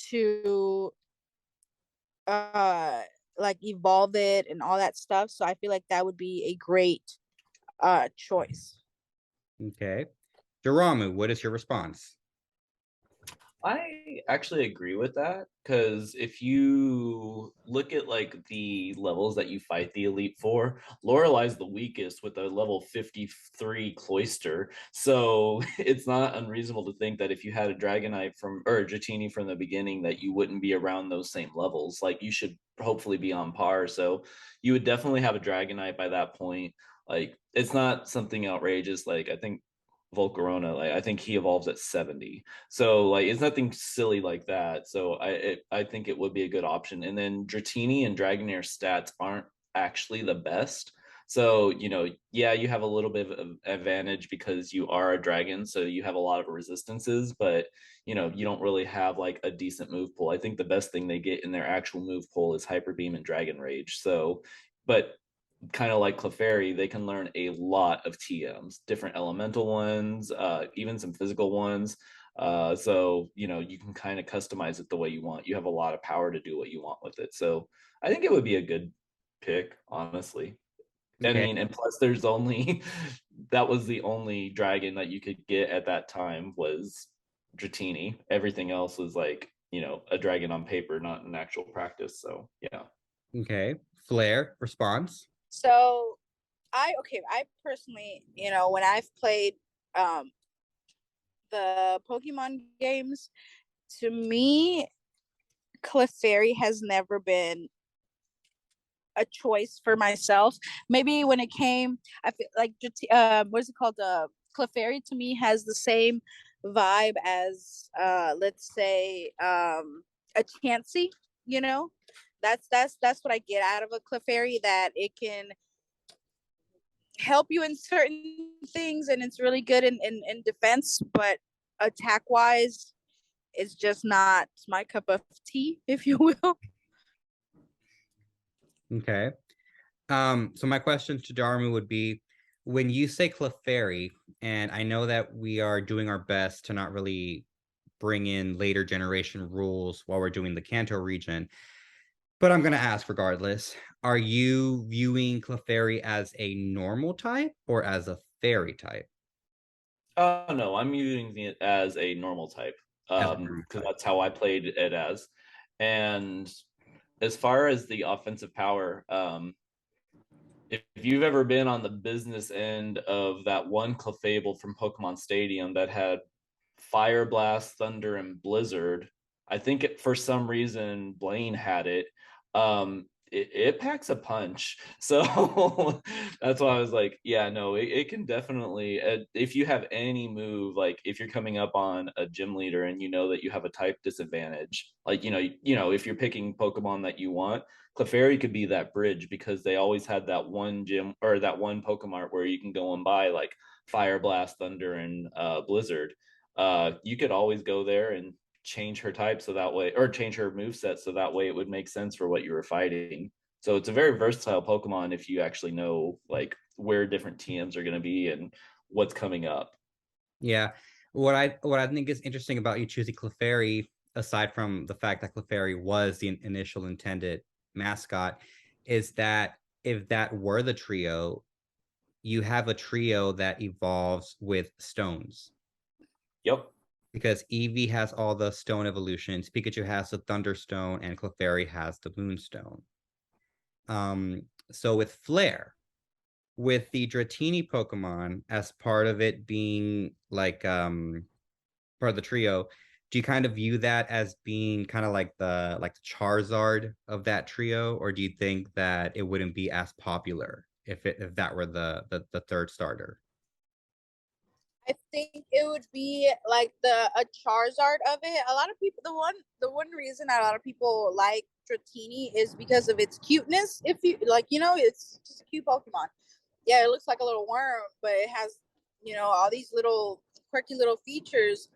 to like evolve it and all that stuff, so I feel like that would be a great choice. Okay. Daramu, what is your response? I actually agree with that because if you look at like the levels that you fight the Elite Four, Lorelai's the weakest with a level 53 Cloyster. So it's not unreasonable to think that if you had a Dragonite or a Dratini from the beginning, that you wouldn't be around those same levels. Like you should hopefully be on par. So you would definitely have a Dragonite by that point. Like it's not something outrageous. Like I think Volcarona, like I think he evolves at 70. So like it's nothing silly like that. So I think it would be a good option. And then Dratini and Dragonair stats aren't actually the best. So, yeah, you have a little bit of advantage because you are a dragon, so you have a lot of resistances, but you don't really have like a decent move pool. I think the best thing they get in their actual move pool is Hyper Beam and Dragon Rage. So, but kind of like Clefairy, they can learn a lot of TMs, different elemental ones, even some physical ones. So you can kind of customize it the way you want. You have a lot of power to do what you want with it. So I think it would be a good pick, honestly. Okay. I mean, and plus there's only that was the only dragon that you could get at that time was Dratini. Everything else was like, a dragon on paper, not in actual practice. So yeah. Okay. Flare, response? So I personally, when I've played the Pokemon games, to me, Clefairy has never been a choice for myself. Maybe when it came, I feel like what is it called? Clefairy to me has the same vibe as let's say a Chansey. That's what I get out of a Clefairy, that it can help you in certain things and it's really good in defense, but attack wise it's just not my cup of tea, if you will. Okay. So my question to Dharma would be, when you say Clefairy, and I know that we are doing our best to not really bring in later generation rules while we're doing the Kanto region, but I'm going to ask regardless, are you viewing Clefairy as a normal type or as a fairy type? No, I'm using it as a normal type because type. that's how I played it as. And as far as the offensive power, if you've ever been on the business end of that one Clefable from Pokemon Stadium that had Fire Blast, Thunder, and Blizzard, I think for some reason Blaine had it. It packs a punch. So that's why I was like, yeah, no, it can definitely, if you have any move, like if you're coming up on a gym leader and you know that you have a type disadvantage, like, if you're picking Pokemon that you want, Clefairy could be that bridge because they always had that one gym or that one Pokemon where you can go and buy like Fire Blast, Thunder, and Blizzard. You could always go there and change her type so that way, or change her move set so that way it would make sense for what you were fighting. So it's a very versatile Pokemon if you actually know like where different TMs are going to be and what's coming up. Yeah, What I think is interesting about you choosing Clefairy, aside from the fact that Clefairy was the initial intended mascot, is that if that were the trio, you have a trio that evolves with stones. Yep. Because Eevee has all the stone evolutions, Pikachu has the Thunderstone, and Clefairy has the Moonstone. So with Flare, with the Dratini Pokemon as part of it being like part of the trio, do you kind of view that as being kind of like the Charizard of that trio, or do you think that it wouldn't be as popular if that were the third starter? I think it would be like a Charizard of it. A lot of people, the one reason that a lot of people like Dratini is because of its cuteness. If you like, it's just a cute Pokemon. Yeah, it looks like a little worm, but it has, all these little quirky little features.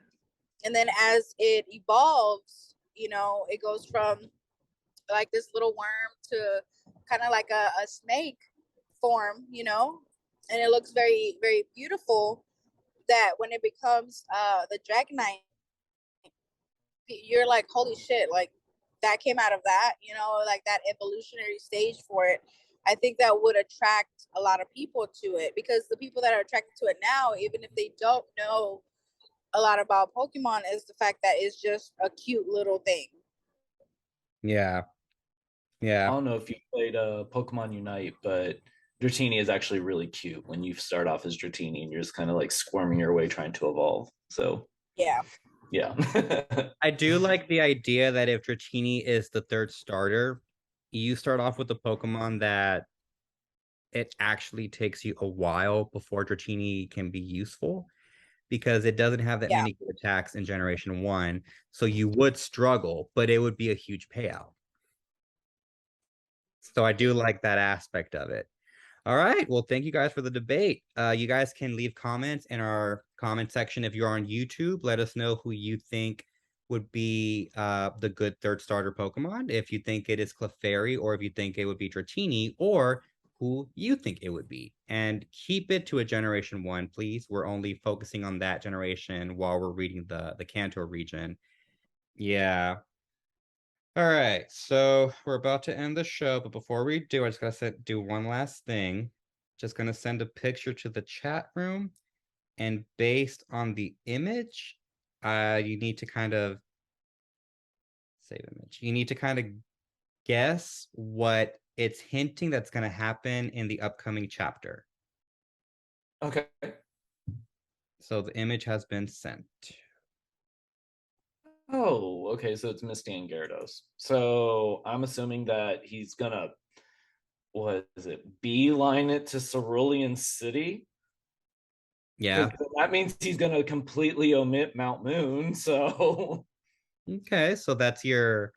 And then as it evolves, it goes from like this little worm to kind of like a snake form, and it looks very, very beautiful. That when it becomes the Dragonite, you're like, holy shit, like that came out of that, like that evolutionary stage for it. I think that would attract a lot of people to it, because the people that are attracted to it now, even if they don't know a lot about Pokemon, is the fact that it's just a cute little thing. Yeah. I Yeah. don't know if you played Pokemon Unite, but Dratini is actually really cute when you start off as Dratini and you're just kind of like squirming your way trying to evolve. So Yeah. yeah. I do like the idea that if Dratini is the third starter, you start off with a Pokemon that it actually takes you a while before Dratini can be useful, because it doesn't have that Yeah. many good attacks in Generation 1. So you would struggle, but it would be a huge payout. So I do like that aspect of it. All right. Well, thank you guys for the debate. You guys can leave comments in our comment section. If you're on YouTube, let us know who you think would be the good third starter Pokemon. If you think it is Clefairy, or if you think it would be Dratini, or who you think it would be. And keep it to a Generation 1, please. We're only focusing on that generation while we're reading the Kanto region. Yeah. All right, so we're about to end the show, but before we do, I just gotta do one last thing. Just gonna send a picture to the chat room, and based on the image, you need to kind of save image. You need to kind of guess what it's hinting that's gonna happen in the upcoming chapter. Okay. So the image has been sent. Oh, okay. So it's Misty and Gyarados. So I'm assuming that he's gonna, what is it, beeline it to Cerulean City? Yeah. That means he's gonna completely omit Mount Moon. So Okay, so that's your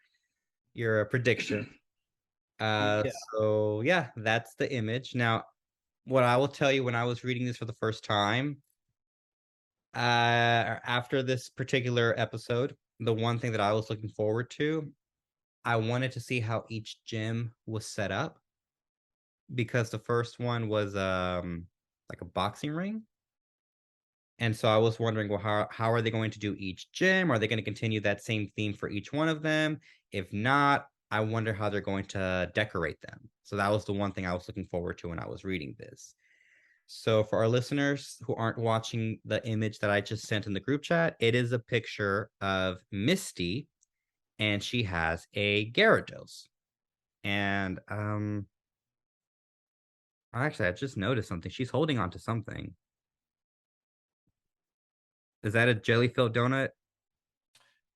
prediction. yeah. So yeah, that's the image. Now, what I will tell you, when I was reading this for the first time, after this particular episode, the one thing that I was looking forward to, I wanted to see how each gym was set up, because the first one was like a boxing ring. And so I was wondering, well, how are they going to do each gym? Are they going to continue that same theme for each one of them? If not, I wonder how they're going to decorate them. So that was the one thing I was looking forward to when I was reading this. So for our listeners who aren't watching the image that I just sent in the group chat, it is a picture of Misty, and she has a Gyarados. And actually, I just noticed something. She's holding on to something. Is that a jelly-filled donut?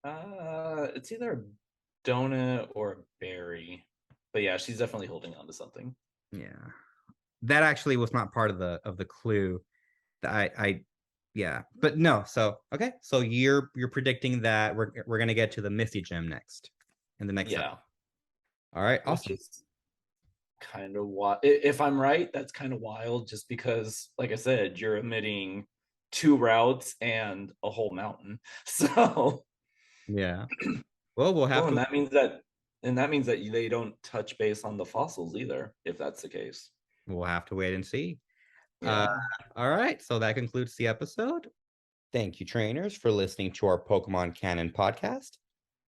It's either a donut or a berry. But yeah, she's definitely holding on to something. Yeah. That actually was not part of the clue. That I yeah. But no, so okay. So you're predicting that we're gonna get to the Misty Gym next in the next Yeah. episode. All right, Which awesome. is kind of wild. If I'm right, that's kind of wild, just because, like I said, you're omitting 2 routes and a whole mountain. So Yeah. Well, we'll have oh, to and that means that they don't touch base on the fossils either, if that's the case. we'll have to wait and see. Yeah. All right. So that concludes the episode. Thank you, trainers, for listening to our Pokemon Canon podcast,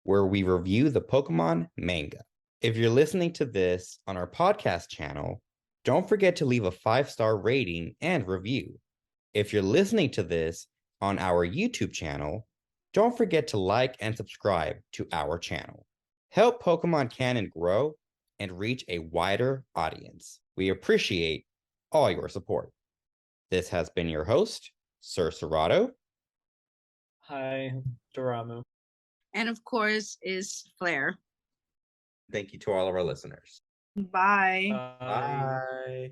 where we review the Pokemon manga. If you're listening to this on our podcast channel, don't forget to leave a 5-star rating and review. If you're listening to this on our YouTube channel, don't forget to like and subscribe to our channel. Help Pokemon Canon grow and reach a wider audience. We appreciate all your support. This has been your host, Sir Serrato. Hi, Daramu. And of course is Fleur. Thank you to all of our listeners. Bye. Bye. Bye.